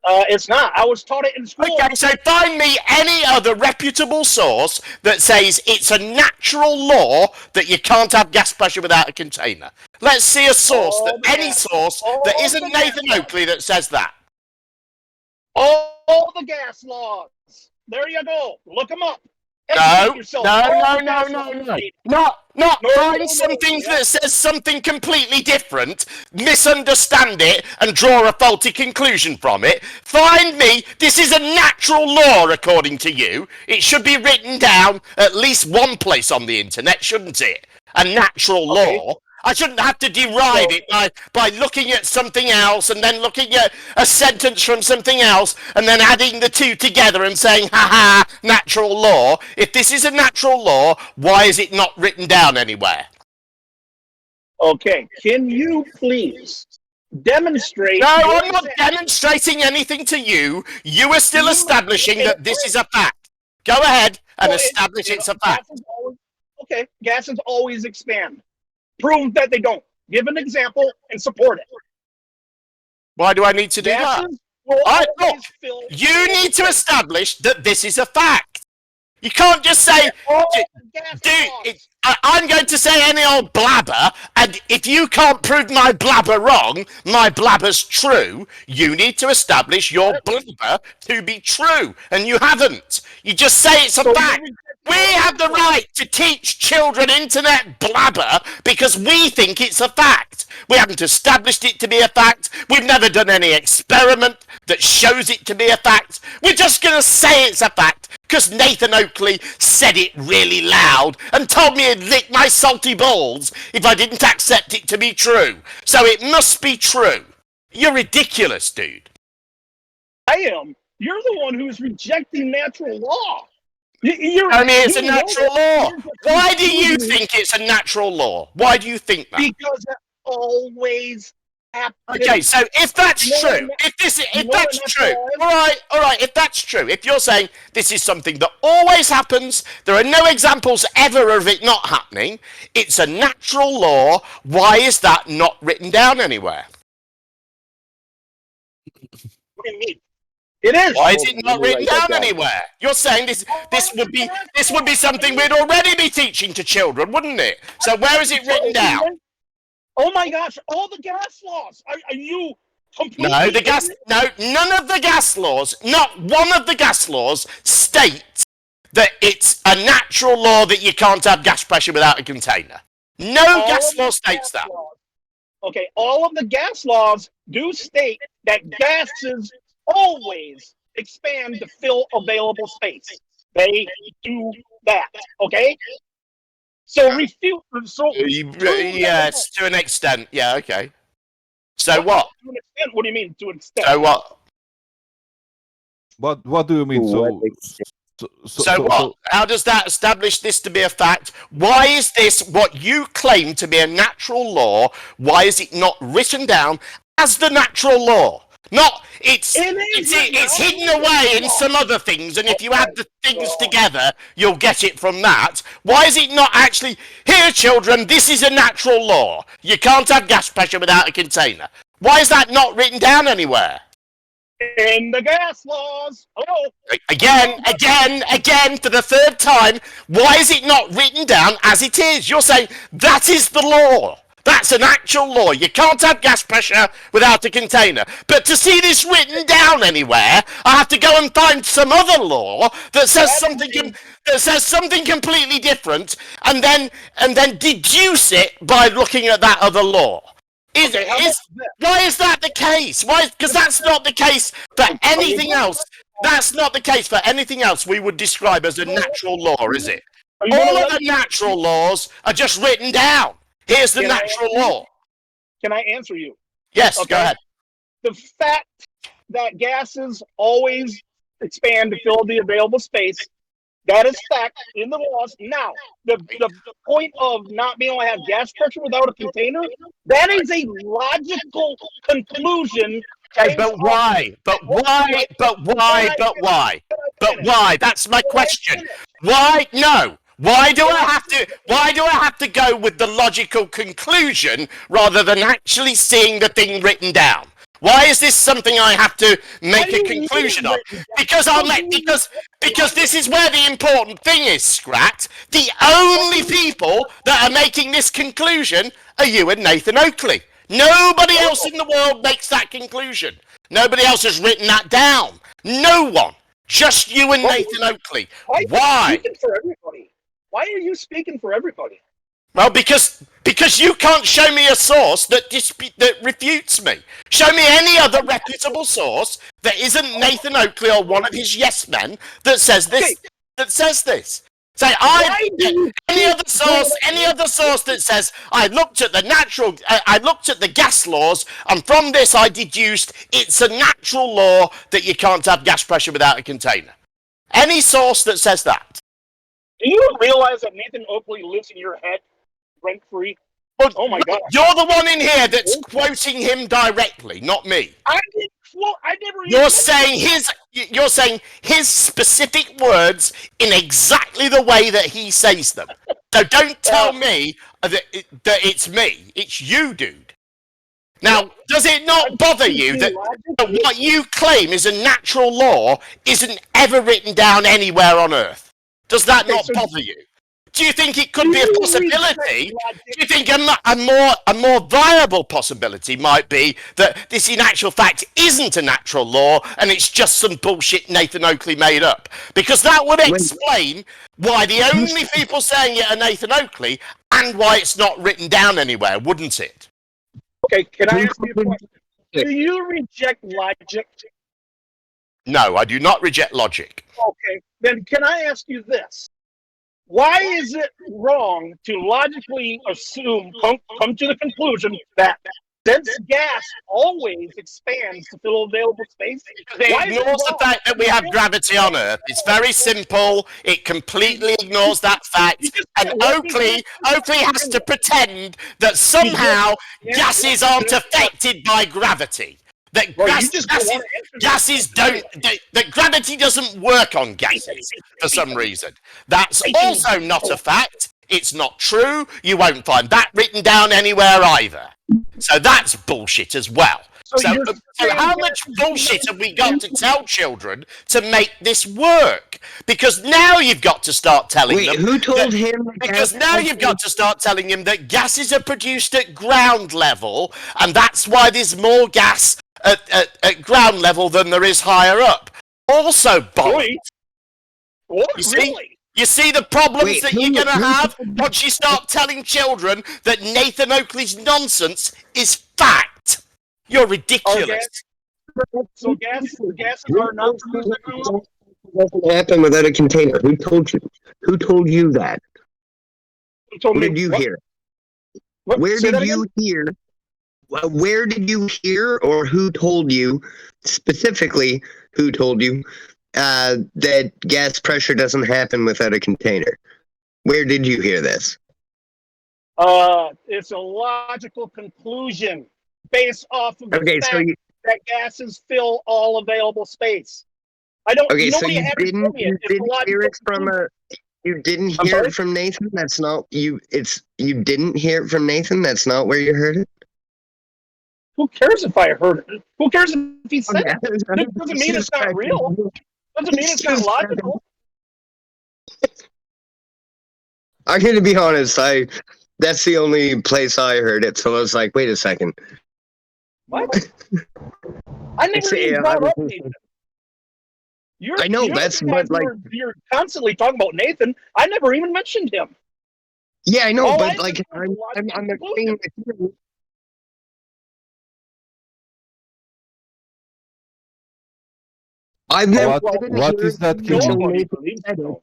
It's not. I was taught it in school. Okay, so find me any other reputable source that says it's a natural law that you can't have gas pressure without a container. Let's see a source, any source that isn't Nathan Oakley that says that. All the gas laws. There you go. Look them up. No. Not find something that says something completely different, misunderstand it, and draw a faulty conclusion from it. Find me, this is a natural law according to you. It should be written down at least one place on the internet, shouldn't it? A natural law. I shouldn't have to deride it by looking at something else and then looking at a sentence from something else and then adding the two together and saying, ha, natural law. If this is a natural law, why is it not written down anywhere? Okay, can you please demonstrate... No, I'm not demonstrating anything to you. You are still establishing that this is a fact. Go ahead and establish it's a fact. Gases always expand. Prove that they don't. Give an example and support it. Why do I need to do that? Look, you need to establish that this is a fact. You can't just say, I'm going to say any old blabber, and if you can't prove my blabber wrong, my blabber's true, you need to establish your blabber to be true, and you haven't. You just say it's a fact. We have the right to teach children internet blabber because we think it's a fact. We haven't established it to be a fact. We've never done any experiment that shows it to be a fact. We're just going to say it's a fact because Nathan Oakley said it really loud and told me he'd lick my salty balls if I didn't accept it to be true. So it must be true. You're ridiculous, dude. I am. You're the one who's rejecting natural law. It's a natural law. Why do you think it's a natural law? Why do you think that? Because it always happens. Okay, so if that's true, if that's true, all right, if that's true, if you're saying this is something that always happens, there are no examples ever of it not happening, it's a natural law, why is that not written down anywhere? What do you mean? It is. Why is it not written down anywhere? You're saying this would be something we'd already be teaching to children, wouldn't it? So where is it written down? Oh my gosh! All the gas laws. Are you completely? No, none of the gas laws. Not one of the gas laws states that it's a natural law that you can't have gas pressure without a container. No gas law states that. Okay, all of the gas laws do state that gases always expand to fill available space. They do that, okay? So refute. Yes, to an extent. Yeah, okay. So what? To an extent? What do you mean, to an extent? So what? What do you mean? So what? How does that establish this to be a fact? Why is this what you claim to be a natural law? Why is it not written down as the natural law? It's hidden away in some other things, and if you add the things together, you'll get it from that. Why is it not actually, here children, this is a natural law. You can't have gas pressure without a container. Why is that not written down anywhere? In the gas laws. Hello? Again, for the third time, why is it not written down as it is? You're saying that is the law. That's an actual law. You can't have gas pressure without a container. But to see this written down anywhere, I have to go and find some other law that says something completely different, and then deduce it by looking at that other law. Why is that the case? Why? Because that's not the case for anything else. That's not the case for anything else we would describe as a natural law, is it? All of the natural laws are just written down. Here's the natural law. Can I answer you? Yes, go ahead. The fact that gases always expand to fill the available space, that is fact in the laws. Now, the point of not being able to have gas pressure without a container, that is a logical conclusion. Okay, but why? But why? But why? But why? But why? That's my question. Why? No. Why do I have to go with the logical conclusion rather than actually seeing the thing written down? Why is this something I have to make a conclusion of? Because because this is where the important thing is, Scrat. The only people that are making this conclusion are you and Nathan Oakley. Nobody else in the world makes that conclusion. Nobody else has written that down. No one. Just you and Nathan Oakley. Why? Why are you speaking for everybody? Well, because you can't show me a source that refutes me. Show me any other reputable source that isn't Nathan Oakley or one of his yes men that says this. Okay. That says this. Say any other source that says I looked at the gas laws, and from this I deduced it's a natural law that you can't have gas pressure without a container. Any source that says that. Do you realize that Nathan Oakley lives in your head rent free? Well, oh my God! You're the one in here that's quoting him directly, not me. I never. You're saying his specific words in exactly the way that he says them. So don't tell me that it's me. It's you, dude. Now, does it not bother you that what you claim is a natural law isn't ever written down anywhere on Earth? Does that not bother you? Do you think it could be a possibility? Do you think a more viable possibility might be that this in actual fact isn't a natural law and it's just some bullshit Nathan Oakley made up? Because that would explain why the only people saying it are Nathan Oakley and why it's not written down anywhere, wouldn't it? Okay, can I ask you a question? Do you reject logic? No, I do not reject logic. Okay, then can I ask you this? Why is it wrong to logically assume, come to the conclusion that since gas always expands to fill available space, it ignores the fact that we have gravity on Earth. It's very simple. It completely ignores that fact. And Oakley has to pretend that somehow gases aren't affected by gravity. That that gravity doesn't work on gases for some reason. That's also not a fact. It's not true. You won't find that written down anywhere either. So that's bullshit as well. So how much bullshit have we got to tell children to make this work? Because now you've got to start telling them. Who told him? Because now you've got to start telling him that gases are produced at ground level, and that's why there's more gas at ground level than there is higher up. Also, bollocks. You see the problems that you're going to have once you start telling children that Nathan Oakley's nonsense is fact. You're ridiculous. So gases are not doesn't happen without a container. Who told you? Who told you that? Where did you hear? Where did you hear? Where did you hear, or who told you specifically? Who told you that gas pressure doesn't happen without a container? Where did you hear this? It's a logical conclusion based off of the fact that gases fill all available space. I don't. Okay, so you didn't hear it from a. You didn't hear it from Nathan. That's not you. You didn't hear it from Nathan. That's not where you heard it. Who cares if I heard it? Who cares if he said it? It doesn't mean it's not real. Doesn't mean it's not logical. I'm going to be honest. That's the only place I heard it. So I was like, wait a second. What? I never even brought up Nathan. I know but like you're constantly talking about Nathan. I never even mentioned him. Yeah, I know, but like I'm agreeing with you. I've never. What is that, Kimo? Nobody believes so.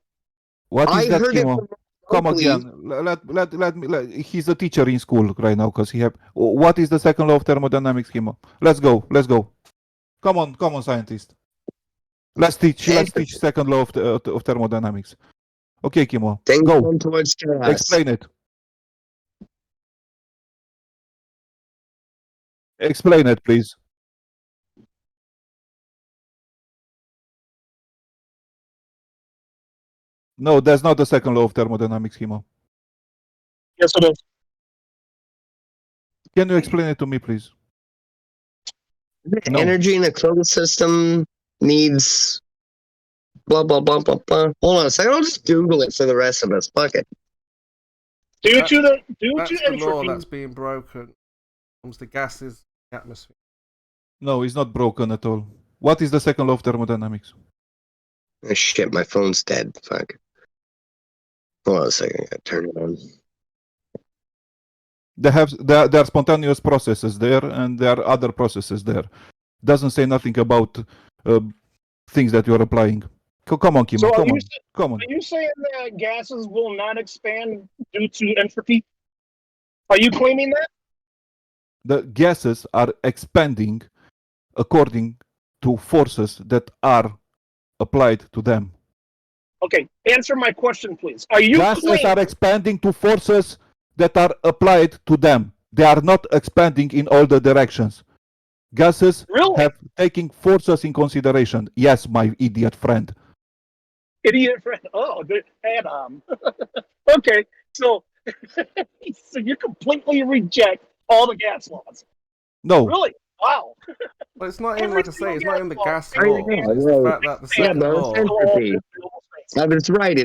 What is I that, heard it Kimo? from Come Oakley. again. Let me. He's a teacher in school right now because he have. What is the second law of thermodynamics, Kimo? Let's go. Come on, scientist. Let's teach second law of thermodynamics. Okay, Kimo. Things Go. going towards gas. Explain it. Explain it, please. No, that's not the second law of thermodynamics, Kimo. Yes, it is. Can you explain it to me, please? No. Energy in a closed system needs blah blah blah blah blah. Hold on a second. I'll just Google it for the rest of us. Fuck it. That's Due to the law entropy. that's being broken. Comes the gases in the atmosphere. No, it's not broken at all. What is the second law of thermodynamics? Oh, shit, my phone's dead. Fuck. Hold on a second. I gotta turn it on. There are spontaneous processes there, and there are other processes there. Doesn't say nothing about things that you're applying. Come on, Kimo. So Come on. Are you saying that gases will not expand due to entropy? Are you claiming that? The gases are expanding according to forces that are applied to them. Okay, answer my question, please. Are you Gases claiming are expanding to forces that are applied to them. They are not expanding in all the directions. Gases have taking forces in consideration. Yes, my idiot friend. idiot friend? Oh, good. And okay, so so you completely reject all the gas laws. No. Really? Wow. Well, it's not even, like I say, it's not even the gas I law. know, It's the fact that the second no, law. it's entropy. I was right.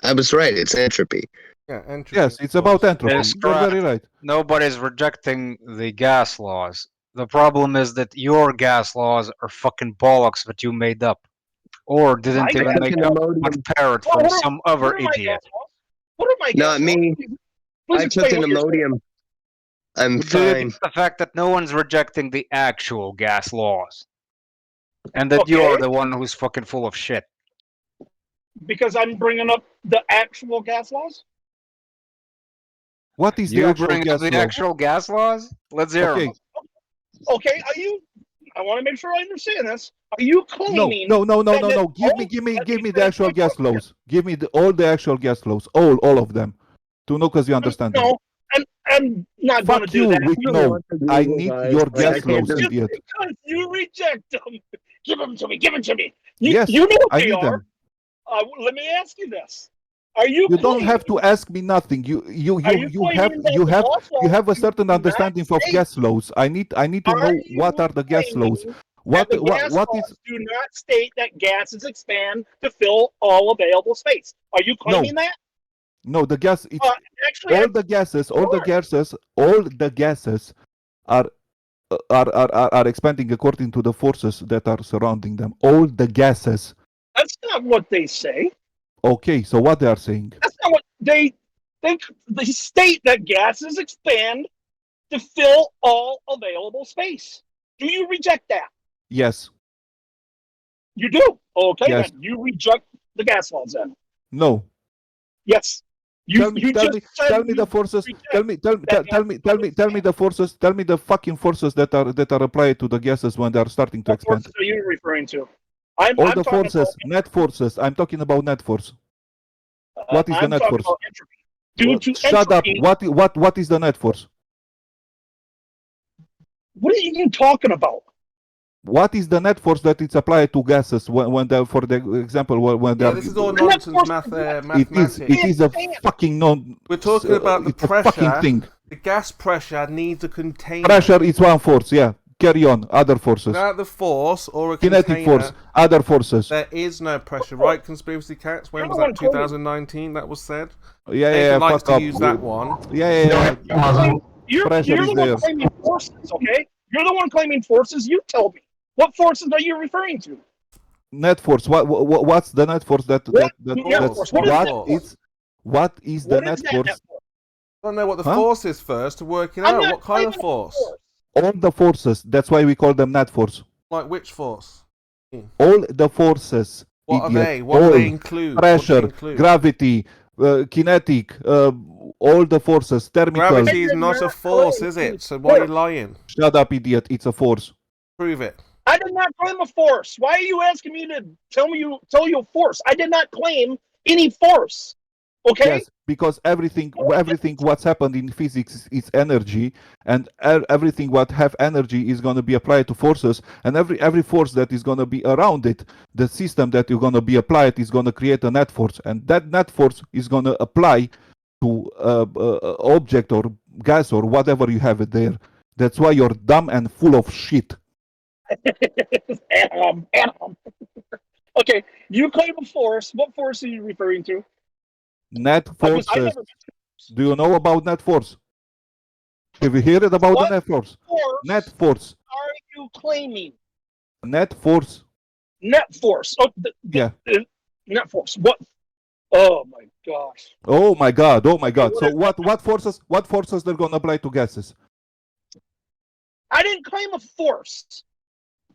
I was right. It's entropy. Yeah, entropy. Yes, it's about entropy. It's You're very correct. right. Nobody's rejecting the gas laws. The problem is that your gas laws are fucking bollocks that you made up. Or didn't even make up, but parrot from some other idiot. What are my gas Not me. Please I took explain an what you're saying. Imodium. I'm You did it fine. the fact that no one's rejecting the actual gas laws. And that you're the one who's fucking full of shit. Because I'm bringing up the actual gas laws? What is the You actual bring gas up the law? actual gas laws? Let's hear Okay. them. Okay, are you? I want to make sure I understand this. Are you claiming? No. that Give me the actual gas laws. Give me all the actual gas laws. All of them. To know because you understand them. No, I'm not going to Fuck do you that. with no. I need your gas laws, Just idiot. because you reject them, give them to me. Give them to me. You, Yes, you know what I they need are. them. Let me ask you this: Are you? You don't have to ask me nothing. You have a certain understanding of gas laws. I need to know what are the gas laws. What the gas is laws do not state that gases expand to fill all available space. Are you claiming that? no the gas it's actually, all the gases are expanding according to the forces that are surrounding them. All the gases. That's not what they say. Okay, so what they are saying? That's not what they state that gases expand to fill all available space. Do you reject that? Yes. You do. Okay, Yes. then you reject the gas laws then. No. Yes. Tell me the forces. Tell me the forces. Tell me the fucking forces that are applied to the gases when they are starting to expand. What forces are you referring to? All the forces, net forces. I'm talking about net force. What is the net force? Shut up. What is the net force? What are you talking about? What is the net force that is applied to gases when they, for the example, when they are? This is all nonsense mathematics. It is a fucking non. We're talking about the it's a pressure. fucking thing. The gas pressure needs a container. Pressure is one force. Yeah. Carry on. Other forces. Without the force or a kinetic container, force. Other forces. There is no pressure, right? Conspiracy cats. When was that? 2019. That was said. Yeah. Likes Fuck to up. use that one. Yeah. You're the one claiming forces, okay? You're the one claiming forces. You tell me. What forces are you referring to? Net force. What's the net force what is the net force? I don't know what the force is first to work it out. What kind of force? All the forces. That's why we call them net force. Like which force? All the forces. What idiot, are they? What do they all include? pressure, What do they include? gravity, kinetic, all the forces, thermical. Gravity is not a force, is it? So why are you lying? Shut up, idiot. It's a force. Prove it. I did not claim a force. Why are you asking me to tell you a force? I did not claim any force. Okay? Yes, because everything what's happened in physics is energy, and everything what have energy is going to be applied to forces, and every force that is going to be around it, the system that you're going to be applied is going to create a net force, and that net force is going to apply to object or gas or whatever you have it there. That's why you're dumb and full of shit. Okay, you claim a force. What force are you referring to? Net forces. Do you know about net force? Have you heard about the net force? Net force. Are you claiming? Net force. Net force. Oh, Yeah. Net force. What? Oh my gosh. Oh my god. Oh my god. So what forces they're gonna apply to gases? I didn't claim a force.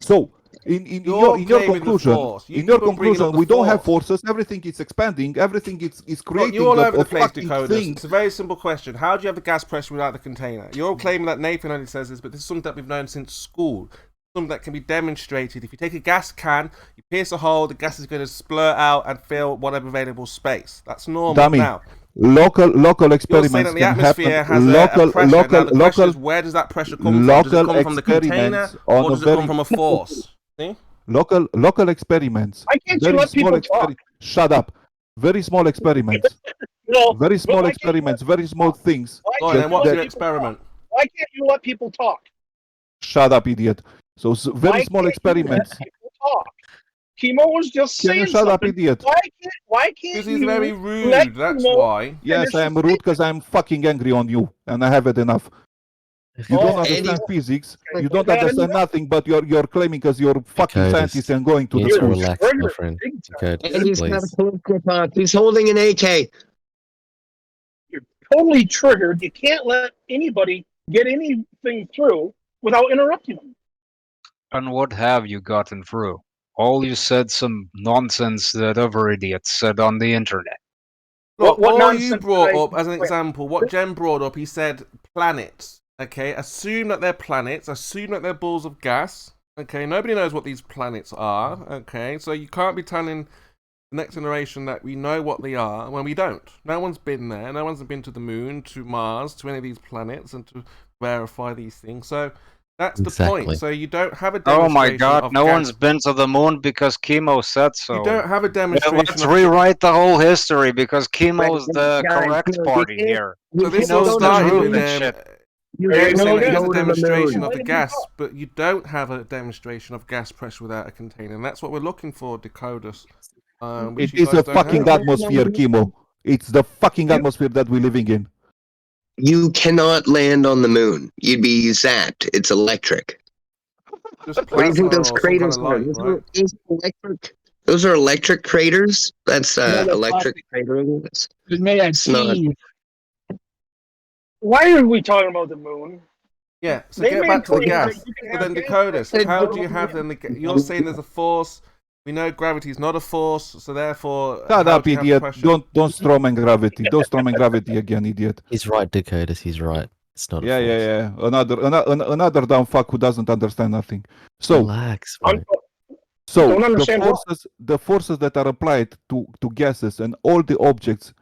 So in your conclusion, we don't have forces. Everything is expanding. Everything is creating. You're all over the place, fucking Dakota. thing. It's a very simple question. How do you have the gas pressure without the container? You're claiming that Nathan only says this, but this is something that we've known since school. Something that can be demonstrated. If you take a gas can, you pierce a hole, the gas is going to splurt out and fill whatever available space. That's normal Dummy. now. Local experiments You're saying that the can atmosphere happen. has a pressure. Now the question Local is, where does that pressure come from? Does it come from the container, or does it come from a force? See? Local experiments. Why can't you let people talk? Shut up. Very small experiments. No, very small experiments. Very small things. Go on, then what's your experiment? Why can't you let people talk? Shut up, idiot. So very small experiments. Talk. Chemo was just Can saying you shut up, something. idiot? Why can't Because he's you very let rude, that's Chemo why. Yes, I am rude because I'm fucking angry on you, and I have it enough. You don't understand physics. You don't understand nothing, but you're claiming because you're fucking scientist and going to the school. Relax, my friend. And he's not a political talk. He's holding an AK. You're totally triggered. You can't let anybody get anything through without interrupting them. And what have you gotten through? All you said some nonsense that other idiots said on the internet. Look, all you brought up as an example, what Jen brought up, he said planets. Okay, assume that they're planets, assume that they're balls of gas. Okay, nobody knows what these planets are. Okay, so you can't be telling the next generation that we know what they are when we don't. No one's been there, no one's been to the moon, to Mars, to any of these planets, and to verify these things. So that's the point. So you don't have a demonstration. Oh my god, of no gas. one's been to the moon because Chemo said so. You don't have a demonstration. Let's rewrite the whole history because Chemo's the correct party here. So this all started with saying there's a demonstration of the gas, but you don't have a demonstration of gas pressure without a container, and that's what we're looking for, Dakotas. It is a fucking atmosphere, Chemo. It's the fucking atmosphere that we're living in. You cannot land on the moon. You'd be zapped. It's electric. What do you think those craters are? Those are electric craters? That's electric craters. Why are we talking about the moon? Yeah, so get back to the gas. But then Dakotas, how do you have then you're saying there's a force. We know gravity is not a force, so therefore... Shut up, idiot. Don't strawman gravity. Don't strawman gravity again, idiot. He's right, Dakotas. He's right. It's not a force. Yeah. Another dumb fuck who doesn't understand nothing. So, relax, man. So the forces that are applied to gases and all the objects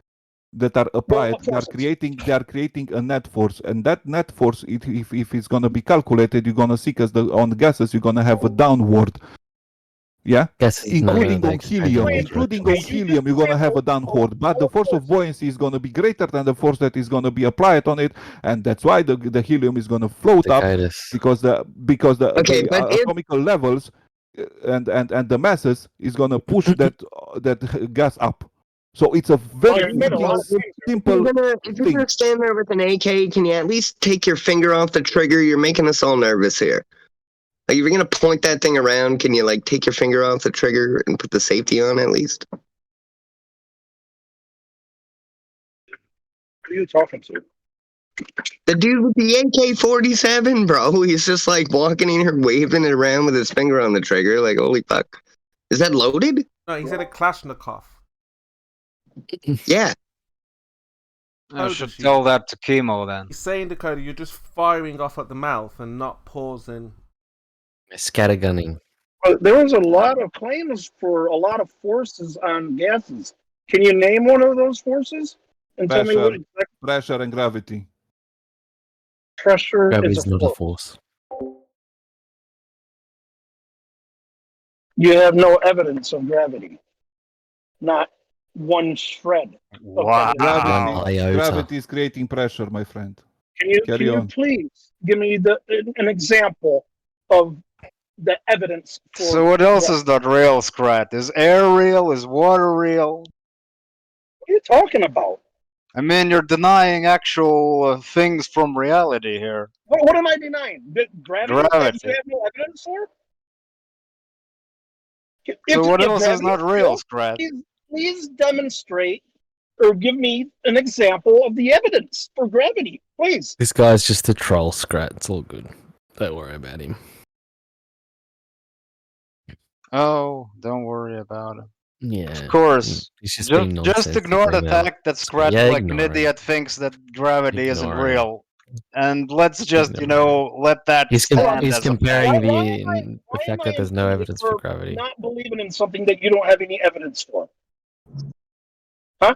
that are applied, they are creating a net force, and that net force, if it's gonna be calculated, you're gonna see because on the gases you're gonna have a downward. Yeah, including on helium, you're gonna have a downward, but the force of buoyancy is gonna be greater than the force that is gonna be applied on it, and that's why the helium is gonna float up because the atomical levels and the masses is gonna push that gas up. So it's a very simple If you're gonna stand there with an AK, can you at least take your finger off the trigger? You're making us all nervous here. Like, if you're gonna point that thing around, can you like take your finger off the trigger and put the safety on at least? Who are you talking to? The dude with the AK-47, bro. He's just like walking in here, waving it around with his finger on the trigger. Like, holy fuck. Is that loaded? No, he said a Kalashnikov. Yeah. I should tell that to Chemo then. He's saying, Dakota, you're just firing off at the mouth and not pausing. Scattergunning. There was a lot of claims for a lot of forces on gases. Can you name one of those forces? And tell me what exactly? Pressure and gravity. Pressure Gravity is not a force. You have no evidence of gravity. Not one shred. Wow. Gravity is creating pressure, my friend. Can you please give me an example of the evidence for So what else is not real, Scrat? Is air real? Is water real? What are you talking about? I mean, you're denying actual things from reality here. What am I denying? Gravity? That you have no evidence for? So what else is not real, Scrat? Please demonstrate or give me an example of the evidence for gravity, please. This guy's just a troll, Scrat. It's all good. Don't worry about him. Oh, don't worry about it. Yeah. Of course. Just ignore the fact that Scrat, like an idiot, thinks that gravity isn't real. And let's just, let that stand. He's comparing the fact that there's no evidence for gravity. Not believing in something that you don't have any evidence for. Huh?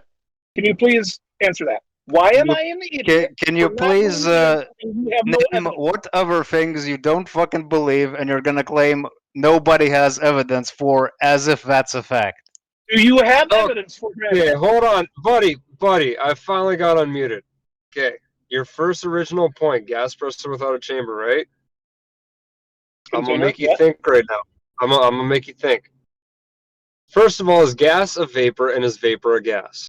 Can you please answer that? Why am I an idiot? Can you please name what other things you don't fucking believe and you're gonna claim nobody has evidence for as if that's a fact? Do you have evidence for gravity? Okay, hold on. Buddy, I finally got unmuted. Okay. Your first original point, gas pressure without a chamber, right? I'm gonna make you think right now. I'm gonna make you think. First of all, is gas a vapor and is vapor a gas?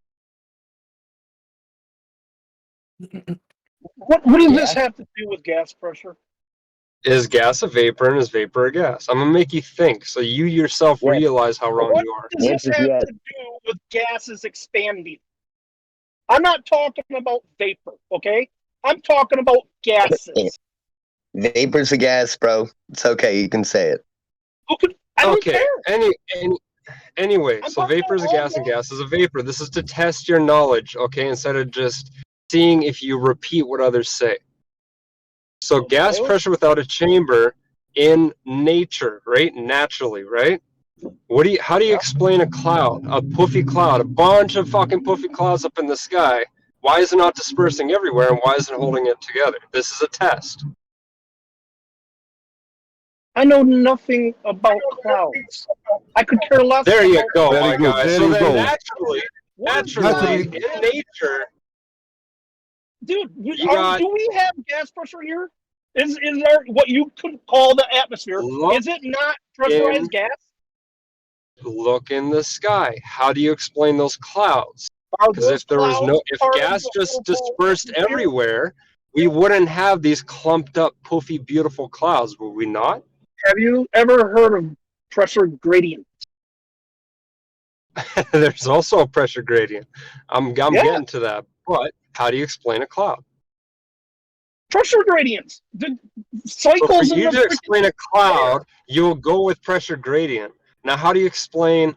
What does this have to do with gas pressure? Is gas a vapor and is vapor a gas? I'm gonna make you think so you yourself realize how wrong you are. What does this have to do with gases expanding? I'm not talking about vapor, okay? I'm talking about gases. Vapor's a gas, bro. It's okay. You can say it. I don't care. Anyway, so vapor is a gas and gas is a vapor. This is to test your knowledge, okay? Instead of just seeing if you repeat what others say. So gas pressure without a chamber in nature, right? Naturally, right? How do you explain a cloud, a puffy cloud, a bunch of fucking puffy clouds up in the sky? Why is it not dispersing everywhere and why is it holding it together? This is a test. I know nothing about clouds. I could care less. There you go, my guy. So then naturally, in nature, dude, do we have gas pressure here? Is there what you could call the atmosphere? Is it not pressurized gas? Look in the sky. How do you explain those clouds? Because if gas just dispersed everywhere, we wouldn't have these clumped up, puffy, beautiful clouds, would we not? Have you ever heard of pressure gradient? There's also a pressure gradient. I'm getting to that. But how do you explain a cloud? Pressure gradients. The cycles. So for you to explain a cloud, you'll go with pressure gradient. Now, how do you explain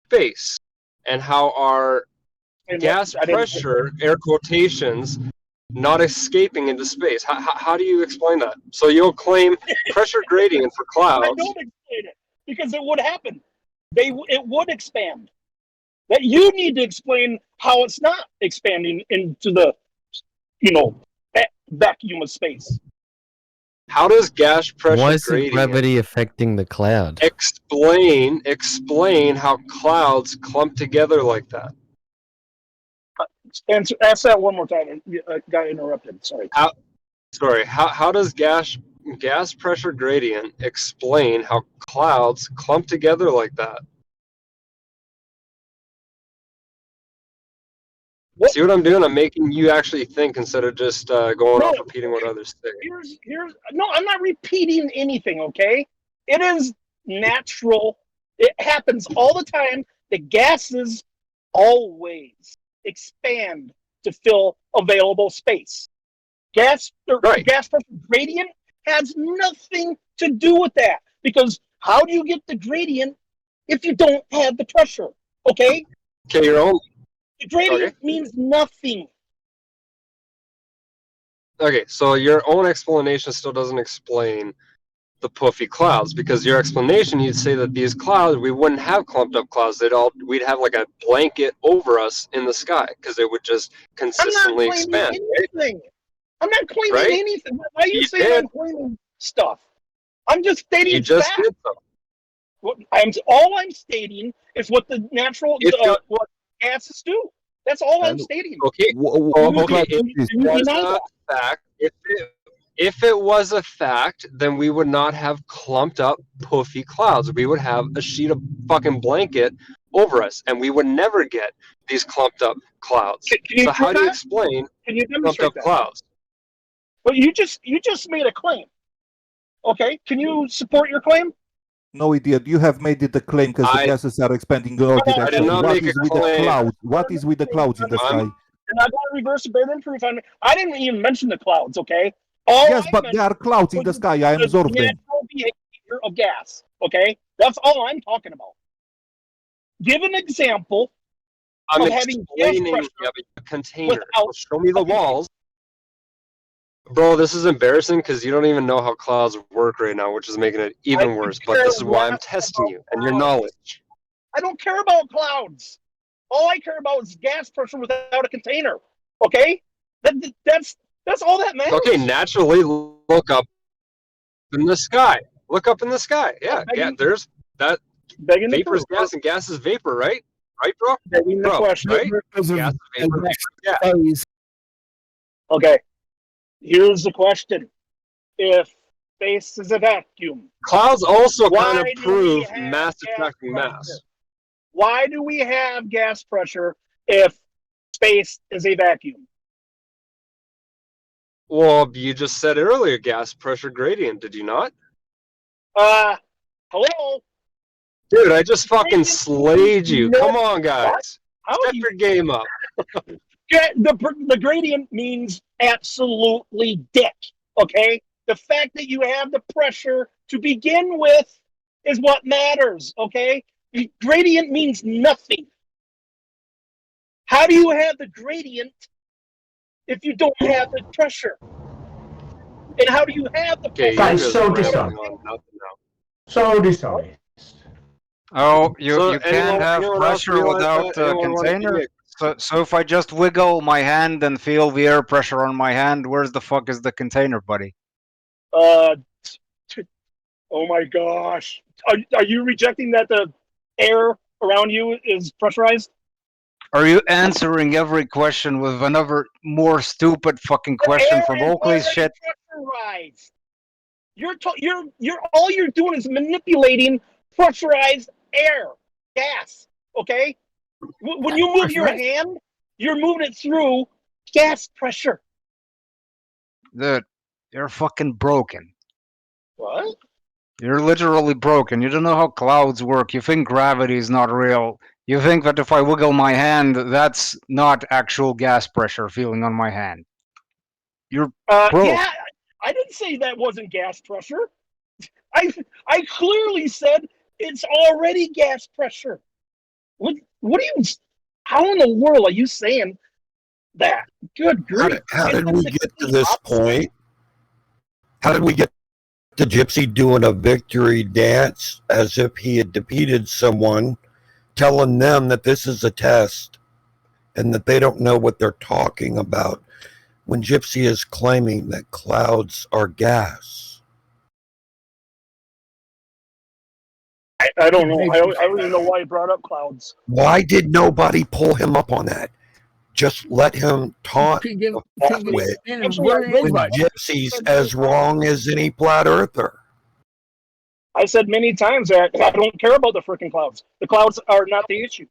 space and how our gas pressure, air quotations, not escaping into space? How do you explain that? So you'll claim pressure gradient for clouds. I don't explain it because it would happen. It would expand. That you need to explain how it's not expanding into the, vacuum of space. How does gas pressure Why is gradient gravity affecting the cloud? Explain how clouds clump together like that. Ask that one more time. Got interrupted. Sorry. How does gas pressure gradient explain how clouds clump together like that? See what I'm doing? I'm making you actually think instead of just going off repeating what others say. No, I'm not repeating anything, okay? It is natural. It happens all the time. The gases always expand to fill available space. Gas pressure gradient has nothing to do with that because How do you get the gradient if you don't have the pressure? Okay? Okay, your own. The gradient means nothing. Okay, so your own explanation still doesn't explain the puffy clouds, because your explanation, you'd say that these clouds, we wouldn't have clumped up clouds. We'd have like a blanket over us in the sky, because it would just consistently expand. Anything. I'm not claiming Right? anything. Why are you saying did. I'm claiming stuff? I'm just stating You just facts. did so. All I'm stating is what the natural what gases do. That's all I'm stating. Okay. Okay. If it was a fact, then we would not have clumped up puffy clouds. We would have a sheet of fucking blanket over us, and we would never get these clumped up clouds. So how do you explain clumped up clouds? Well, you just made a claim. Okay, can you support your claim? No, idiot. You have made it a claim because the gases are expanding in all I did not make a claim. What is with the clouds in the sky? And I got a reverse burden proof on me. I didn't even mention the clouds, okay? Yes, but there are clouds in the sky. I absorb them. Natural behavior of gas, okay? That's all I'm talking about. Give an example of having gas pressure a container. Show me the walls. Bro, this is embarrassing because you don't even know how clouds work right now, which is making it even worse. But this is why I'm testing you and your knowledge. I don't care about clouds. All I care about is gas pressure without a container. Okay? That's all that matters. Okay, naturally look up in the sky. Look up in the sky. Yeah, there's that. Vapor is gas and gas is vapor, right? Right, bro? Bro, right? Gas is vapor. Yeah. Okay. Here's the question. If space is a vacuum. Clouds also kind of prove mass attracting mass. Why do we have gas pressure if space is a vacuum? Well, you just said earlier, gas pressure gradient, did you not? Hello? Dude, I just fucking slayed you. Come on, guys. Step your game up. The gradient means absolutely dick, okay? The fact that you have the pressure to begin with is what matters, okay? The gradient means nothing. How do you have the gradient if you don't have the pressure? And how do you have the pressure? Guys, so dishonest. So dishonest. Oh, you can't have pressure without a container? So if I just wiggle my hand and feel the air pressure on my hand, where's the fuck is the container, buddy? Oh my gosh. Are you rejecting that the air around you is pressurized? Are you answering every question with another more stupid fucking question from Oakley's shit? Pressurized. You're all you're doing is manipulating pressurized air, gas, okay? When you move your hand, you're moving it through gas pressure. Dude, you're fucking broken. What? You're literally broken. You don't know how clouds work. You think gravity is not real. You think that if I wiggle my hand, that's not actual gas pressure feeling on my hand. You're broke. Yeah, I didn't say that wasn't gas pressure. I clearly said it's already gas pressure. What are you? How in the world are you saying that? Good grief! How did we get to this point? How did we get to Gypsy doing a victory dance as if he had defeated someone, telling them that this is a test and that they don't know what they're talking about, when Gypsy is claiming that clouds are gas? I don't know. I don't even know why he brought up clouds. Why did nobody pull him up on that? Just let him taunt the fuckwit when Gypsy's as wrong as any flat earther. I said many times that I don't care about the freaking clouds. The clouds are not the issue.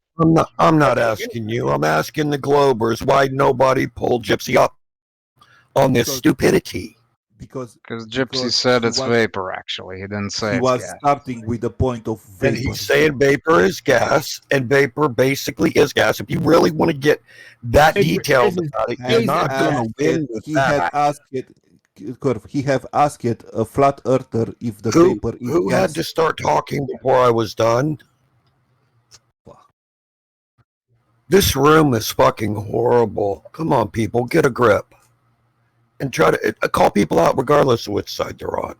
I'm not asking you. I'm asking the Globers why nobody pulled Gypsy up on this stupidity. Because Gypsy said it's vapor, actually. He didn't say He it's was gas. starting with the point of vapor. And he's saying vapor is gas, and vapor basically is gas. If you really want to get that detailed about it, you're not going to win with He that. had asked it. curve. He have asked a flat earther if the paper is who had gas. to start talking before I was done? This room is fucking horrible. Come on, people, get a grip. And try to call people out regardless of which side they're on.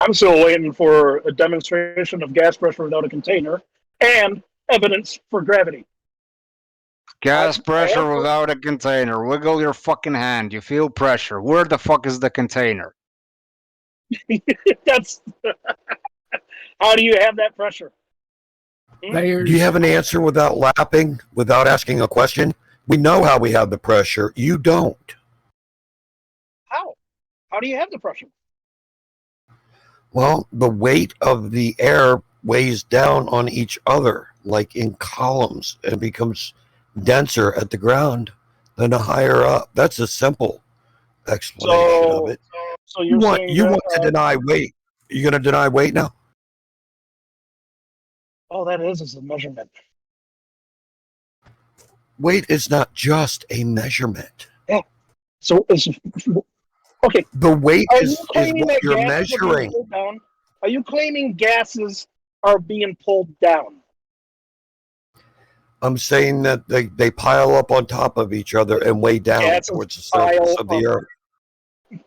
I'm still waiting for a demonstration of gas pressure without a container and evidence for gravity. Gas pressure without a container. Wiggle your fucking hand. You feel pressure. Where the fuck is the container? That's how do you have that pressure? Do you have an answer without lapping, without asking a question? We know how we have the pressure. You don't. How? How do you have the pressure? Well, the weight of the air weighs down on each other, like in columns, and becomes denser at the ground than higher up. That's a simple explanation of it. So you want to deny weight. Are you going to deny weight now? Oh, that is a measurement. Weight is not just a measurement. Yeah. So it's okay. The weight is claiming what that you're gases are being measuring. pulled down? Are you claiming gases are being pulled down? I'm saying that they pile up on top of each other and weigh down Gases towards the surface pile of the earth.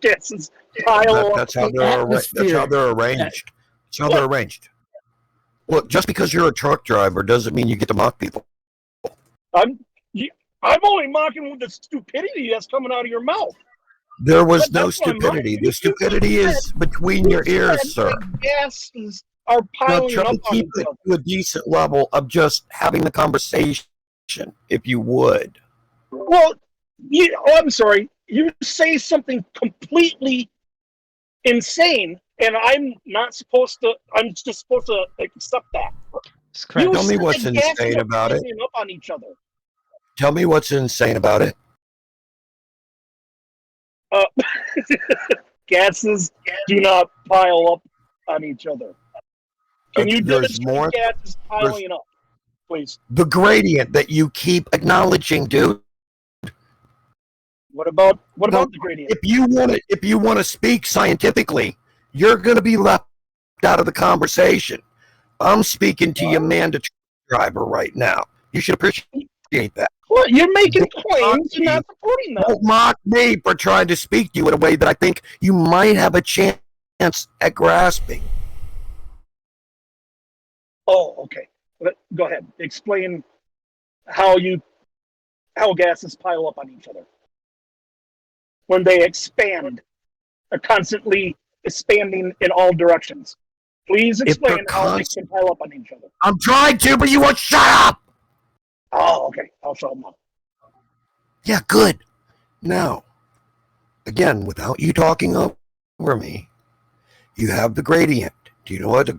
Gases pile That's up. how they're arranged. That's how they're arranged. That's how they're arranged. Look, just because you're a truck driver doesn't mean you get to mock people. I'm only mocking with the stupidity that's coming out of your mouth. There was no That's what I'm stupidity. mocking. The stupidity is between your ears, sir. Gases are Now piling try up to on keep each it other. to a decent level of just having the conversation, if you would. Well, I'm sorry. You say something completely insane, and I'm not supposed to. I'm just supposed to accept that. You Tell me said what's that gases insane are about it. piling up on each other. Tell me what's insane about it. Gases do not pile up on each other. Can you There's demonstrate more. gases piling up, please? The gradient that you keep acknowledging, dude. What about the gradient? If you want to speak scientifically, you're going to be left out of the conversation. I'm speaking to you, man, to driver right now. You should appreciate that. Well, you're making claims and not supporting them. Don't mock me for trying to speak to you in a way that I think you might have a chance at grasping. Oh, okay. Go ahead. Explain how gases pile up on each other when they expand, are constantly expanding in all directions. Please explain how they can pile up on each other. I'm trying to, but you won't shut up. Oh, okay. I'll shut them up. Yeah, good. Now, again, without you talking over me, you have the gradient. Do you know what?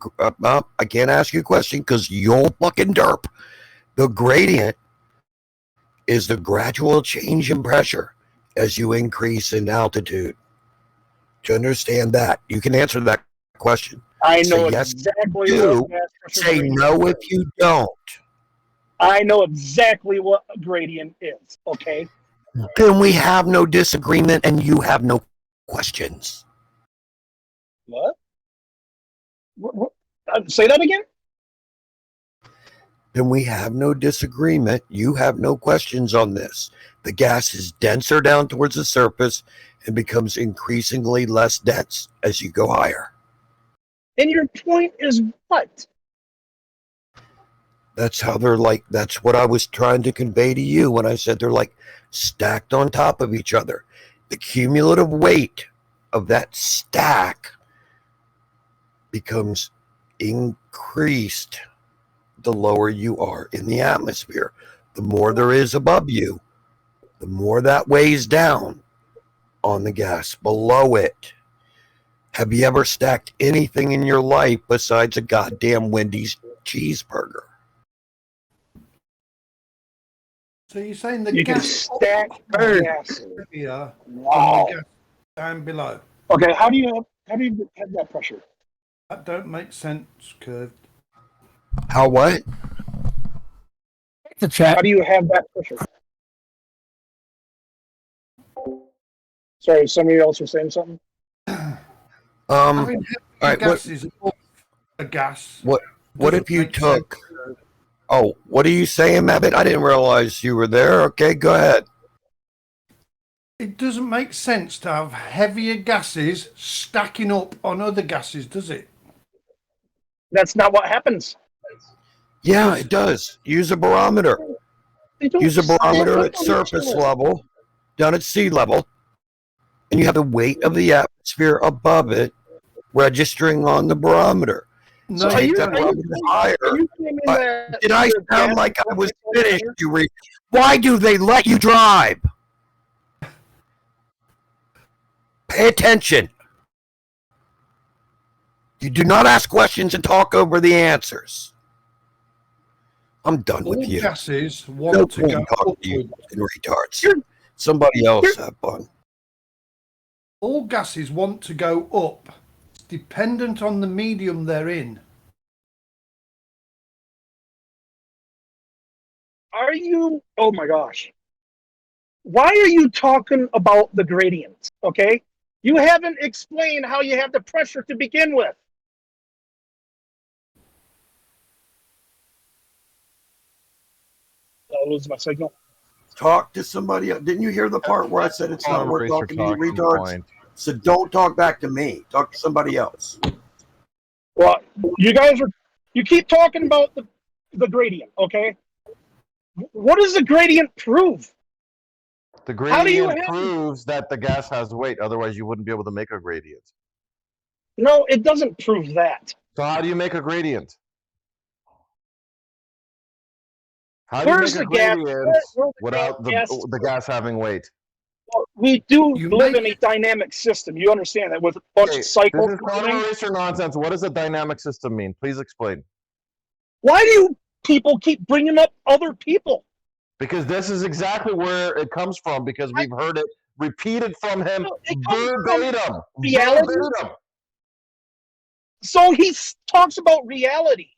I can't ask you a question because you'll fucking derp. The gradient is the gradual change in pressure as you increase in altitude. Do you understand that? You can answer that question. I know Say yes exactly if you do. what gas pressure Say gradient no is. if you don't. I know exactly what a gradient is, okay? Then we have no disagreement and you have no questions. What? Say that again? Then we have no disagreement. You have no questions on this. The gas is denser down towards the surface and becomes increasingly less dense as you go higher. And your point is what? That's how they're like, that's what I was trying to convey to you when I said they're like stacked on top of each other. The cumulative weight of that stack becomes increased the lower you are in the atmosphere. The more there is above you, the more that weighs down on the gas below it. Have you ever stacked anything in your life besides a goddamn Wendy's cheeseburger? So you're saying the You can gas stack gas here Wow. and the gas down below. Okay, how do you have that pressure? That don't make sense, Curved. How what? How do you have that pressure? Sorry, somebody else was saying something. I mean, all right, gases above a gas. What if you took? Oh, what are you saying, Mabbit? I didn't realize you were there. Okay, go ahead. It doesn't make sense to have heavier gases stacking up on other gases, does it? That's not what happens. Yeah, it does. Use a barometer. Use a barometer at surface level, down at sea level, and you have the weight of the atmosphere above it registering on the barometer. No, Take that barometer higher. Did I sound like I was finished? Why do they let you drive? Pay attention. You do not ask questions and talk over the answers. I'm done all with you. Gases want to go upward. You retards. Somebody else have fun. All gases want to go up. It's dependent on the medium they're in. Are you? Oh my gosh. Why are you talking about the gradients? Okay. You haven't explained how you have the pressure to begin with. I'll lose my signal. Talk to somebody else. Didn't you hear the part where I said it's not worth talking to you retards? So don't talk back to me. Talk to somebody else. Well, you guys you keep talking about the gradient, okay? What does the gradient prove? The gradient proves that the gas has weight. Otherwise, you wouldn't be able to make a gradient. No, it doesn't prove that. So how do you make a gradient? How do you make a gradient without the gas having weight? Well, we do live in a dynamic system. You understand that with a bunch of cycles. This is quantum eraser nonsense. What does a dynamic system mean? Please explain. Why do you people keep bringing up other people? Because this is exactly where it comes from, because we've heard it repeated from him verbatim. Reality. So he talks about reality.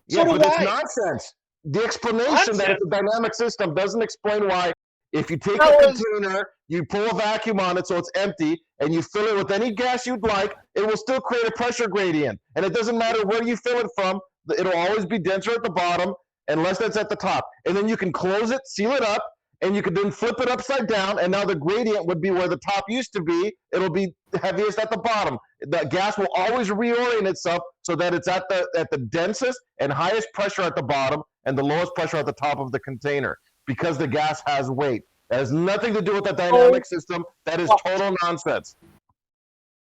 Yeah, but it's nonsense. The explanation that it's a dynamic system doesn't explain why, if you take a container, you pull a vacuum on it so it's empty, and you fill it with any gas you'd like, it will still create a pressure gradient. And it doesn't matter where you fill it from, it'll always be denser at the bottom, unless that's at the top. And then you can close it, seal it up, and you could then flip it upside down, and now the gradient would be where the top used to be. It'll be heaviest at the bottom. The gas will always reorient itself so that it's at the densest and highest pressure at the bottom and the lowest pressure at the top of the container, because the gas has weight. That has nothing to do with the dynamic system. That is total nonsense.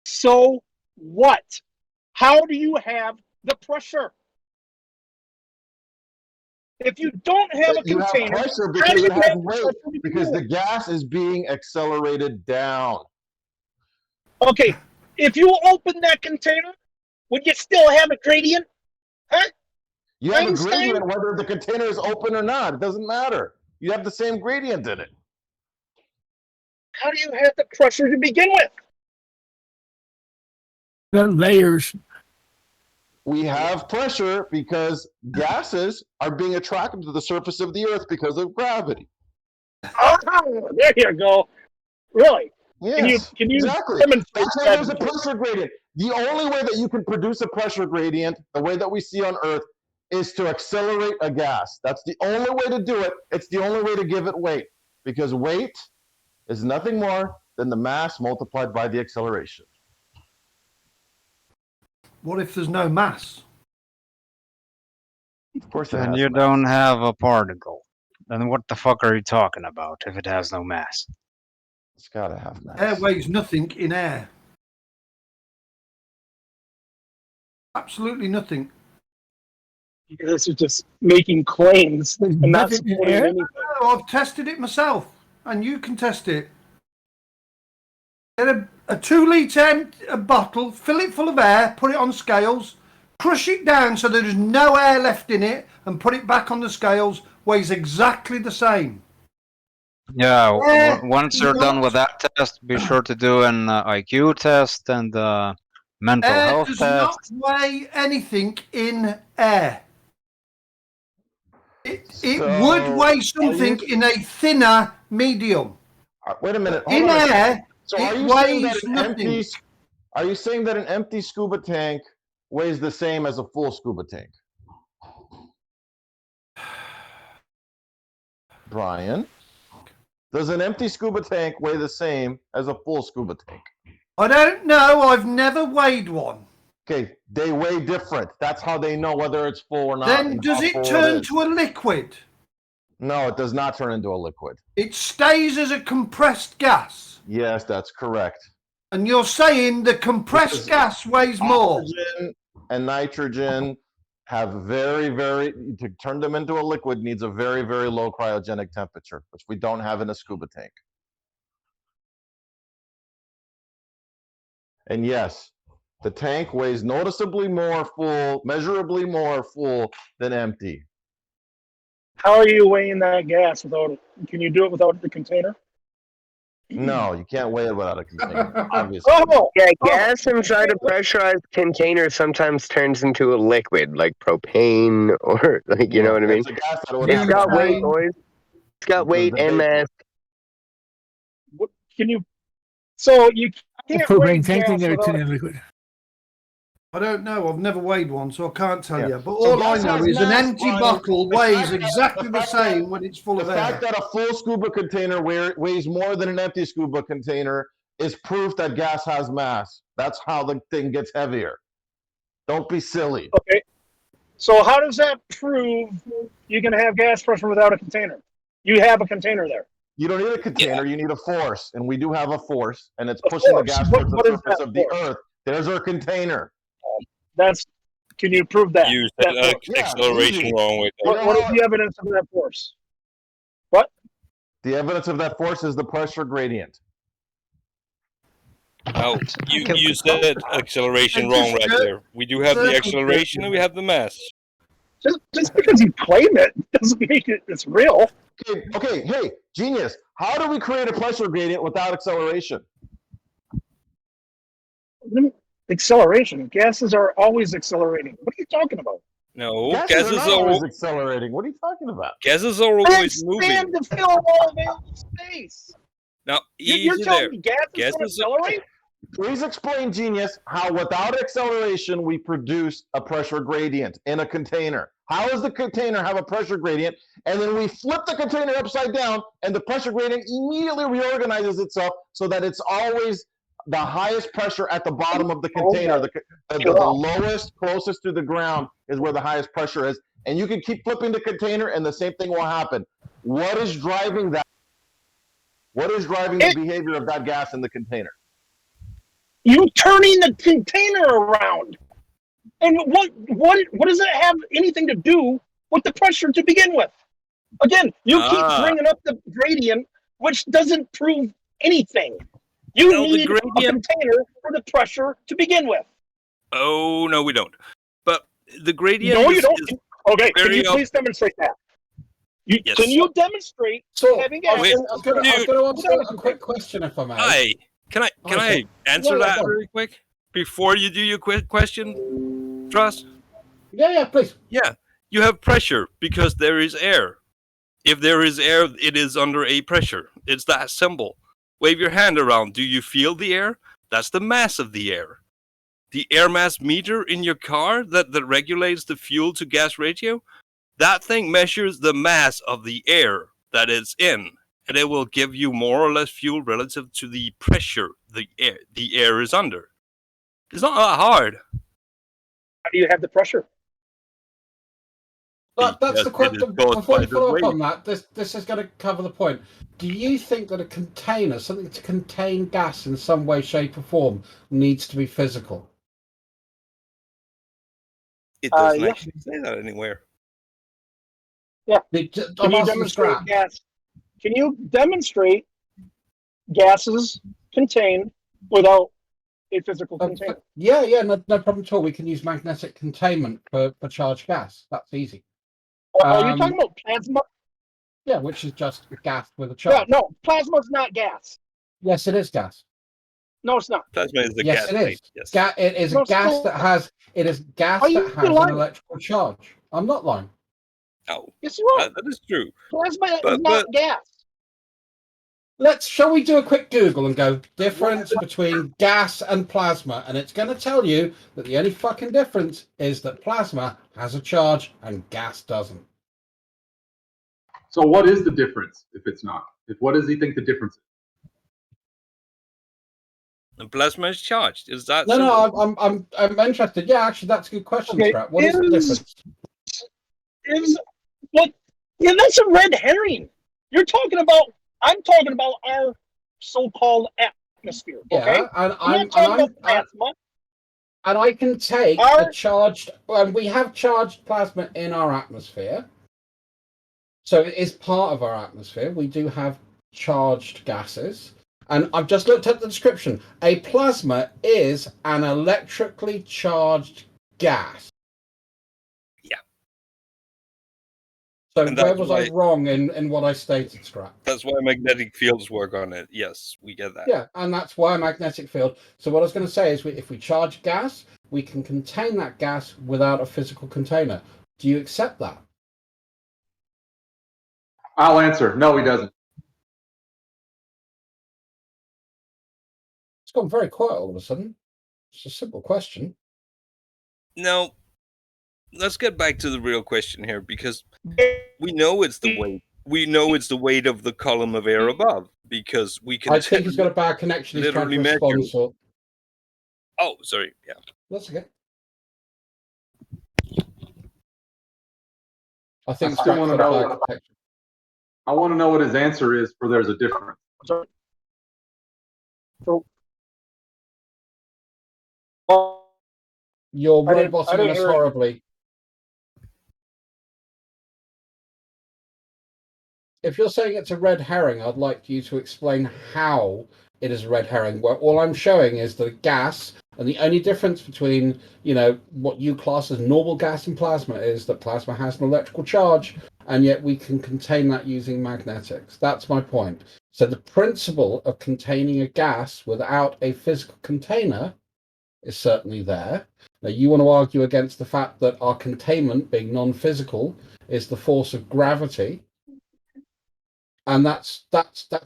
So what? How do you have the pressure? If you don't have a container, you have pressure because it has weight, because the gas is being accelerated down. Okay, if you open that container, would you still have a gradient? Huh? You have a gradient whether the container is open or not. It doesn't matter. You have the same gradient in it. How do you have the pressure to begin with? The layers. We have pressure because gases are being attracted to the surface of the earth because of gravity. Oh, there you go. Really? Yes, can you exactly. That's why there's a pressure gradient. The only way that you can produce a pressure gradient, the way that we see on Earth, is to accelerate a gas. That's the only way to do it. It's the only way to give it weight, because weight is nothing more than the mass multiplied by the acceleration. What if there's no mass? Of course, and you don't have a particle. Then what the fuck are you talking about if it has no mass? It's gotta have mass. Air weighs nothing in air. Absolutely nothing. You guys are just making claims and not supporting anything. No, I've tested it myself, and you can test it. Get a 2 litre bottle, fill it full of air, put it on scales, crush it down so there's no air left in it, and put it back on the scales. Weighs exactly the same. Yeah, once you're done with that test, be sure to do an IQ test and mental health does test. not weigh anything in air. It would weigh something in a thinner medium. Wait a minute. In air, So are you saying that an empty scuba tank weighs the same as a full scuba tank? Brian, does an empty scuba tank weigh the same as a full scuba tank? I don't know. I've never weighed one. Okay, they weigh different. That's how they know whether it's full or not. Then does it turn to a liquid? No, it does not turn into a liquid. It stays as a compressed gas. Yes, that's correct. And you're saying the compressed gas weighs more? Oxygen and nitrogen have to turn them into a liquid needs a very, very low cryogenic temperature, which we don't have in a scuba tank. And yes, the tank weighs noticeably more full, measurably more full than empty. How are you weighing that gas without it? Can you do it without the container? No, you can't weigh it without a container, obviously. Yeah, gas inside a pressurized container sometimes turns into a liquid, like propane, or like, you know what I mean? It's got weight, boys. It's got weight and mass. What can you? So you can't weigh gas without a liquid. I don't know. I've never weighed one, so I can't tell you. But all I know is an empty bottle weighs exactly the same when it's full of air. The fact that a full scuba container weighs more than an empty scuba container is proof that gas has mass. That's how the thing gets heavier. Don't be silly. Okay. So how does that prove you can have gas pressure without a container? You have a container there. You don't need a container. You need a force, and we do have a force, and it's pushing the gas towards the surface of the Earth. There's our container. Can you prove that? Use that acceleration wrong way. What is the evidence of that force? What? The evidence of that force is the pressure gradient. Now, you said acceleration wrong right there. We do have the acceleration and we have the mass. Just because you claim it doesn't make it's real. Okay, hey, genius. How do we create a pressure gradient without acceleration? Acceleration. Gases are always accelerating. What are you talking about? No, gases are always accelerating. What are you talking about? Gases are always moving. Expand to fill all available space. Now, you're telling me gases accelerate? Please explain, genius, how without acceleration we produce a pressure gradient in a container. How does the container have a pressure gradient? And then we flip the container upside down, and the pressure gradient immediately reorganizes itself so that it's always the highest pressure at the bottom of the container. The lowest, closest to the ground is where the highest pressure is. And you can keep flipping the container and the same thing will happen. What is driving that? What is driving the behavior of that gas in the container? You turning the container around. And what does it have anything to do with the pressure to begin with? Again, you keep bringing up the gradient, which doesn't prove anything. You need a container for the pressure to begin with. Oh, no, we don't. But the gradient No, you don't. Okay, can you very please demonstrate that? Yes. Can you demonstrate having gas? I was going to ask a quick question, if I may. Hi. Can I answer that very quick before you do your quick question, Trust? Yeah, please. Yeah, you have pressure because there is air. If there is air, it is under a pressure. It's that simple. Wave your hand around. Do you feel the air? That's the mass of the air. The air mass meter in your car that regulates the fuel to gas ratio, that thing measures the mass of the air that it's in. And it will give you more or less fuel relative to the pressure the air is under. It's not that hard. How do you have the pressure? That's the question. Before you follow up on that, this is going to cover the point. Do you think that a container, something to contain gas in some way, shape, or form, needs to be physical? It doesn't actually say that anywhere. Yeah. I'm asking the scrap. Can you demonstrate gases contained without a physical container? Yeah, no problem at all. We can use magnetic containment for charged gas. That's easy. Are you talking about plasma? Yeah, which is just gas with a charge. Yeah, no, plasma's not gas. Yes, it is gas. No, it's not. Plasma is a Yes, gas. it is. Yes. It is a gas that has. It is gas that has an electrical charge. I'm not lying. Oh, yes, you are. That is true. Plasma is not gas. Shall we do a quick Google and go difference between gas and plasma? And it's going to tell you that the only fucking difference is that plasma has a charge and gas doesn't. So what is the difference if it's not? What does he think the difference is? And plasma is charged. Is that No, I'm interested. Yeah, actually, that's a good question, Okay, Scrap. What is the difference? That's a red herring. I'm talking about our so-called atmosphere. Okay, Yeah, and I'm talking about plasma. And I can take a charged, and we have charged plasma in our atmosphere. So it is part of our atmosphere. We do have charged gases. And I've just looked at the description. A plasma is an electrically charged gas. Yeah. So where was I wrong in what I stated, Scrap? That's why magnetic fields work on it. Yes, we get that. Yeah, and that's why a magnetic field. So what I was going to say is if we charge gas, we can contain that gas without a physical container. Do you accept that? I'll answer. No, he doesn't. It's gone very quiet all of a sudden. It's a simple question. Now, let's get back to the real question here, because we know it's the weight. We know it's the weight of the column of air above, because we can. I think he's got a bad connection. He's trying to respond. So. Oh, sorry. Yeah. That's okay. I think I want to know what his answer is for there's a difference. So, you're roboting us horribly. If you're saying it's a red herring, I'd like you to explain how it is a red herring. Well, all I'm showing is the gas, and the only difference between, what you class as normal gas and plasma is that plasma has an electrical charge, and yet we can contain that using magnetics. That's my point. So the principle of containing a gas without a physical container is certainly there. Now, you want to argue against the fact that our containment, being non-physical, is the force of gravity. And that's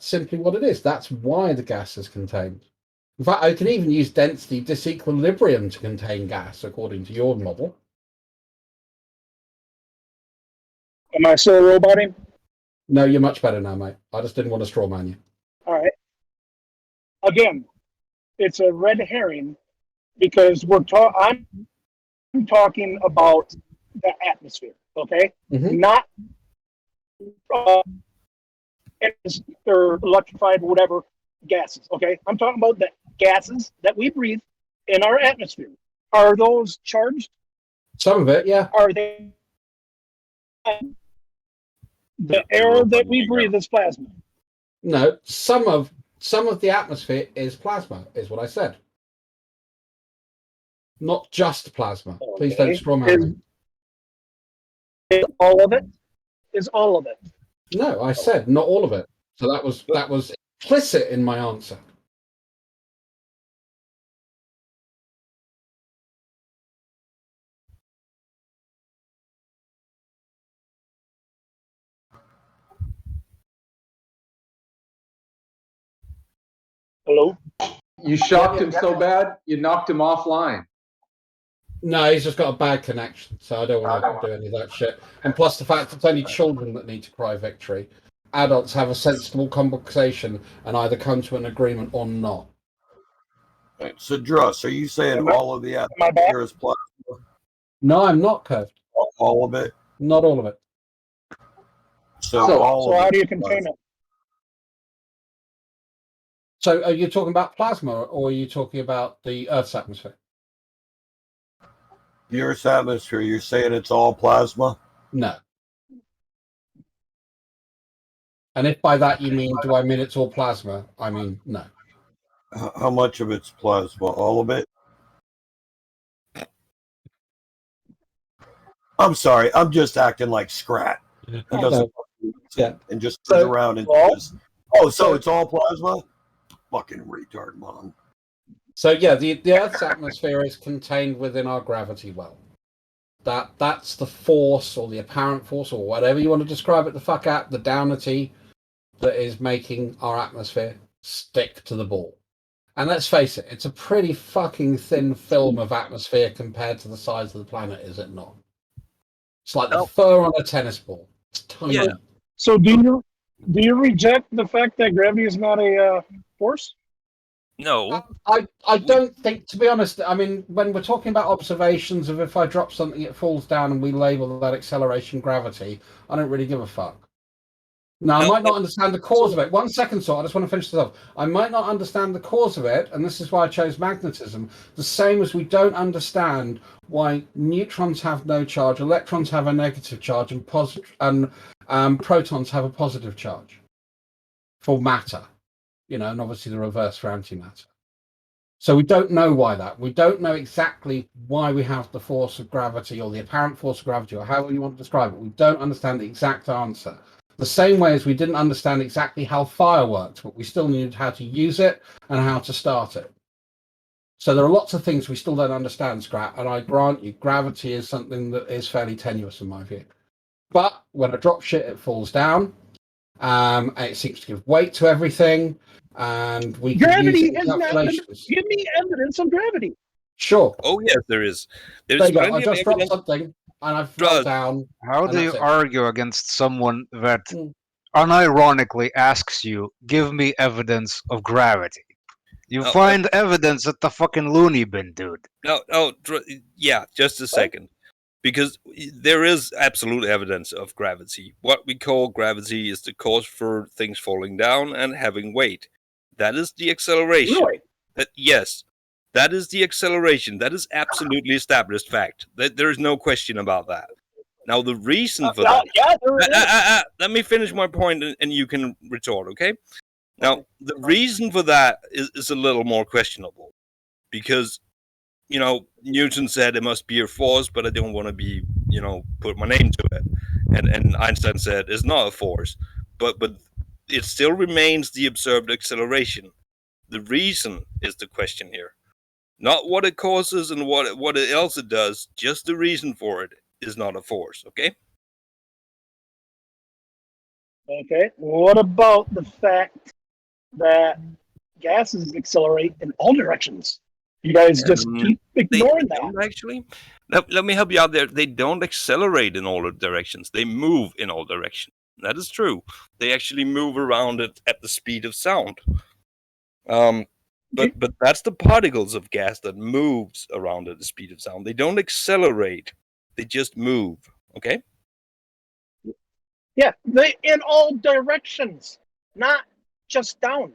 simply what it is. That's why the gas is contained. In fact, I can even use density disequilibrium to contain gas, according to your model. Am I still roboting? No, you're much better now, mate. I just didn't want to straw man you. All right. Again, it's a red herring because I'm talking about the atmosphere, okay? Mm-hmm. Not or electrified, whatever gases, okay? I'm talking about the gases that we breathe in our atmosphere. Are those charged? Some of it, yeah. Are they? The air that we breathe is plasma. No, some of the atmosphere is plasma, is what I said. Not just plasma. Okay. Please don't straw man. Is all of it? Is all of it? No, I said not all of it. So that was implicit in my answer. Hello? You shocked him so bad, you knocked him offline. No, he's just got a bad connection, so I don't want to do any of that shit. And plus the fact it's only children that need to cry victory. Adults have a sensible conversation and either come to an agreement or not. So, Druss, are you saying all of the atmosphere is plasma? No, I'm not, Kev. All of it? Not all of it. So how do you contain it? So are you talking about plasma or are you talking about the Earth's atmosphere? The Earth's atmosphere, you're saying it's all plasma? No. And if by that you mean, do I mean it's all plasma? I mean, no. How much of it's plasma? All of it? I'm sorry, I'm just acting like Scrat. He doesn't and just turns around and says, so it's all plasma? Fucking retard, Mom. So yeah, the Earth's atmosphere is contained within our gravity well. That's the force or the apparent force or whatever you want to describe it the fuck at, the downity that is making our atmosphere stick to the ball. And let's face it, it's a pretty fucking thin film of atmosphere compared to the size of the planet, is it not? It's like the fur on a tennis ball. It's tiny. Yeah. So do you reject the fact that gravity is not a force? No. I don't think, to be honest, I mean, when we're talking about observations of if I drop something, it falls down and we label that acceleration gravity, I don't really give a fuck. Now, I might not understand the cause of it. 1 second, so I just want to finish this off. I might not understand the cause of it, and this is why I chose magnetism. The same as we don't understand why neutrons have no charge, electrons have a negative charge, and protons have a positive charge for matter. You know, and obviously the reverse for antimatter. So we don't know why that. We don't know exactly why we have the force of gravity or the apparent force of gravity or however you want to describe it. We don't understand the exact answer. The same way as we didn't understand exactly how fire worked, but we still knew how to use it and how to start it. So there are lots of things we still don't understand, Scrat, and I grant you, gravity is something that is fairly tenuous in my view. But when I drop shit, it falls down. It seems to give weight to everything, and we can use Gravity it in has not been. calculations. Give me evidence of gravity. Sure. Oh yes, there is. There There's you go. plenty I of just dropped evidence. something, and I fell down. How and do you that's it. argue against someone that unironically asks you, give me evidence of gravity? You find evidence at the fucking loony bin, dude. Yeah, just a second. Because there is absolute evidence of gravity. What we call gravity is the cause for things falling down and having weight. That is the acceleration. Really? Yes, that is the acceleration. That is absolutely established fact. There is no question about that. Now, the reason for that... Yeah, let me finish my point and you can retort, okay? Now, the reason for that is a little more questionable. Because... you know, Newton said it must be a force, but I don't want to be, you know, put my name to it. And Einstein said it's not a force, but it still remains the observed acceleration. The reason is the question here, not what it causes and what else it does. Just the reason for it is not a force. Okay. Okay. What about the fact that gases accelerate in all directions? You guys just keep ignoring that. Actually, let me help you out there. They don't accelerate in all directions. They move in all directions. That is true. They actually move around it at the speed of sound. But that's the particles of gas that moves around at the speed of sound. They don't accelerate. They just move. Okay? Yeah, they in all directions, not just down.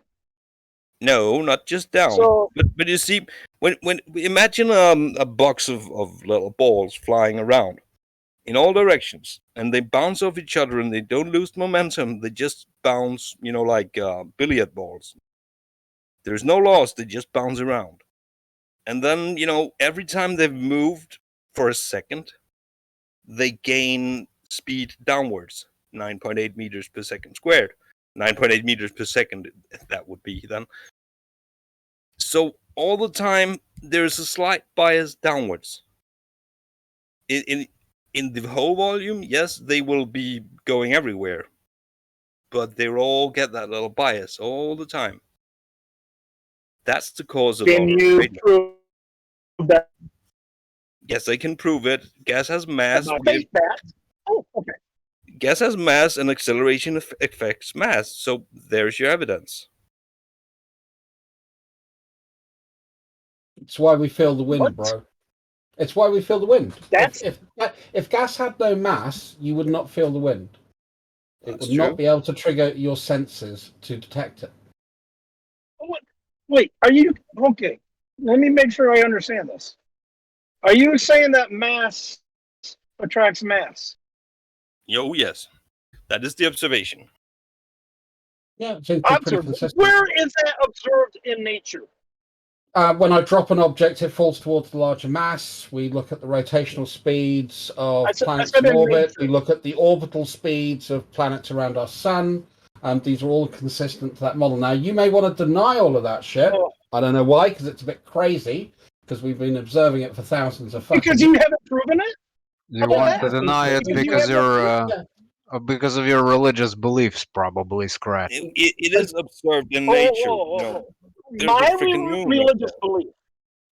No, not just down. So, but you see, when imagine a box of little balls flying around in all directions, and they bounce off each other, and they don't lose momentum. They just bounce, you know, like billiard balls. There's no loss. They just bounce around, and then you know every time they've moved for a second, they gain speed downwards, 9.8 meters per second squared. 9.8 meters per second, that would be then. So all the time, there's a slight bias downwards. In the whole volume, yes, they will be going everywhere. But they all get that little bias all the time. That's the cause of can you prove that? Yes, I can prove it. Gas has mass. Oh, okay. Gas has mass and acceleration affects mass. So there's your evidence. It's why we feel the wind, bro. It's why we feel the wind. If gas had no mass, you would not feel the wind. It would not be able to trigger your senses to detect it. Wait, are you okay? Let me make sure I understand this. Are you saying that mass attracts mass? Oh, yes. That is the observation. Yeah, where is that observed in nature? When I drop an object, it falls towards the larger mass. We look at the rotational speeds of planets in orbit. We look at the orbital speeds of planets around our sun. These are all consistent to that model. Now, you may want to deny all of that shit. I don't know why, because it's a bit crazy, because we've been observing it for thousands of fucking years. Because you haven't proven it? You want to deny it because you're Because of your religious beliefs, probably, Scrat. It is observed in nature. You know, there's My a freaking moon. religious belief.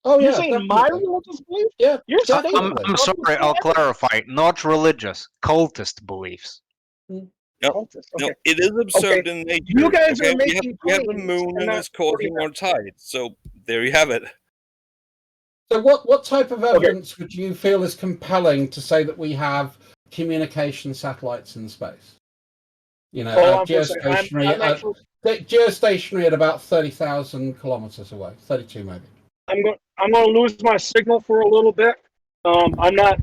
Oh, You're yeah, saying definitely. my religious belief? Yeah, You're definitely. I'm sorry, I'll clarify. Not religious, cultist beliefs. No, Cultist, no, okay. it is observed Okay. in nature. You guys okay? are making we have the claims moon and and not it's causing our tides. So there you have it. So what type of evidence would you feel is compelling to say that we have communication satellites in space? You know, Hold on for a second. geostationary, I'm actually, geostationary at about 30,000 kilometers away, 32 maybe. I'm going to lose my signal for a little bit. I'm not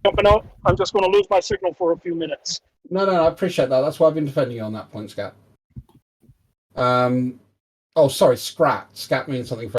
jumping out. I'm just going to lose my signal for a few minutes. No, I appreciate that. That's why I've been defending you on that point, Scat. Oh, sorry, Scrat. Scat means something very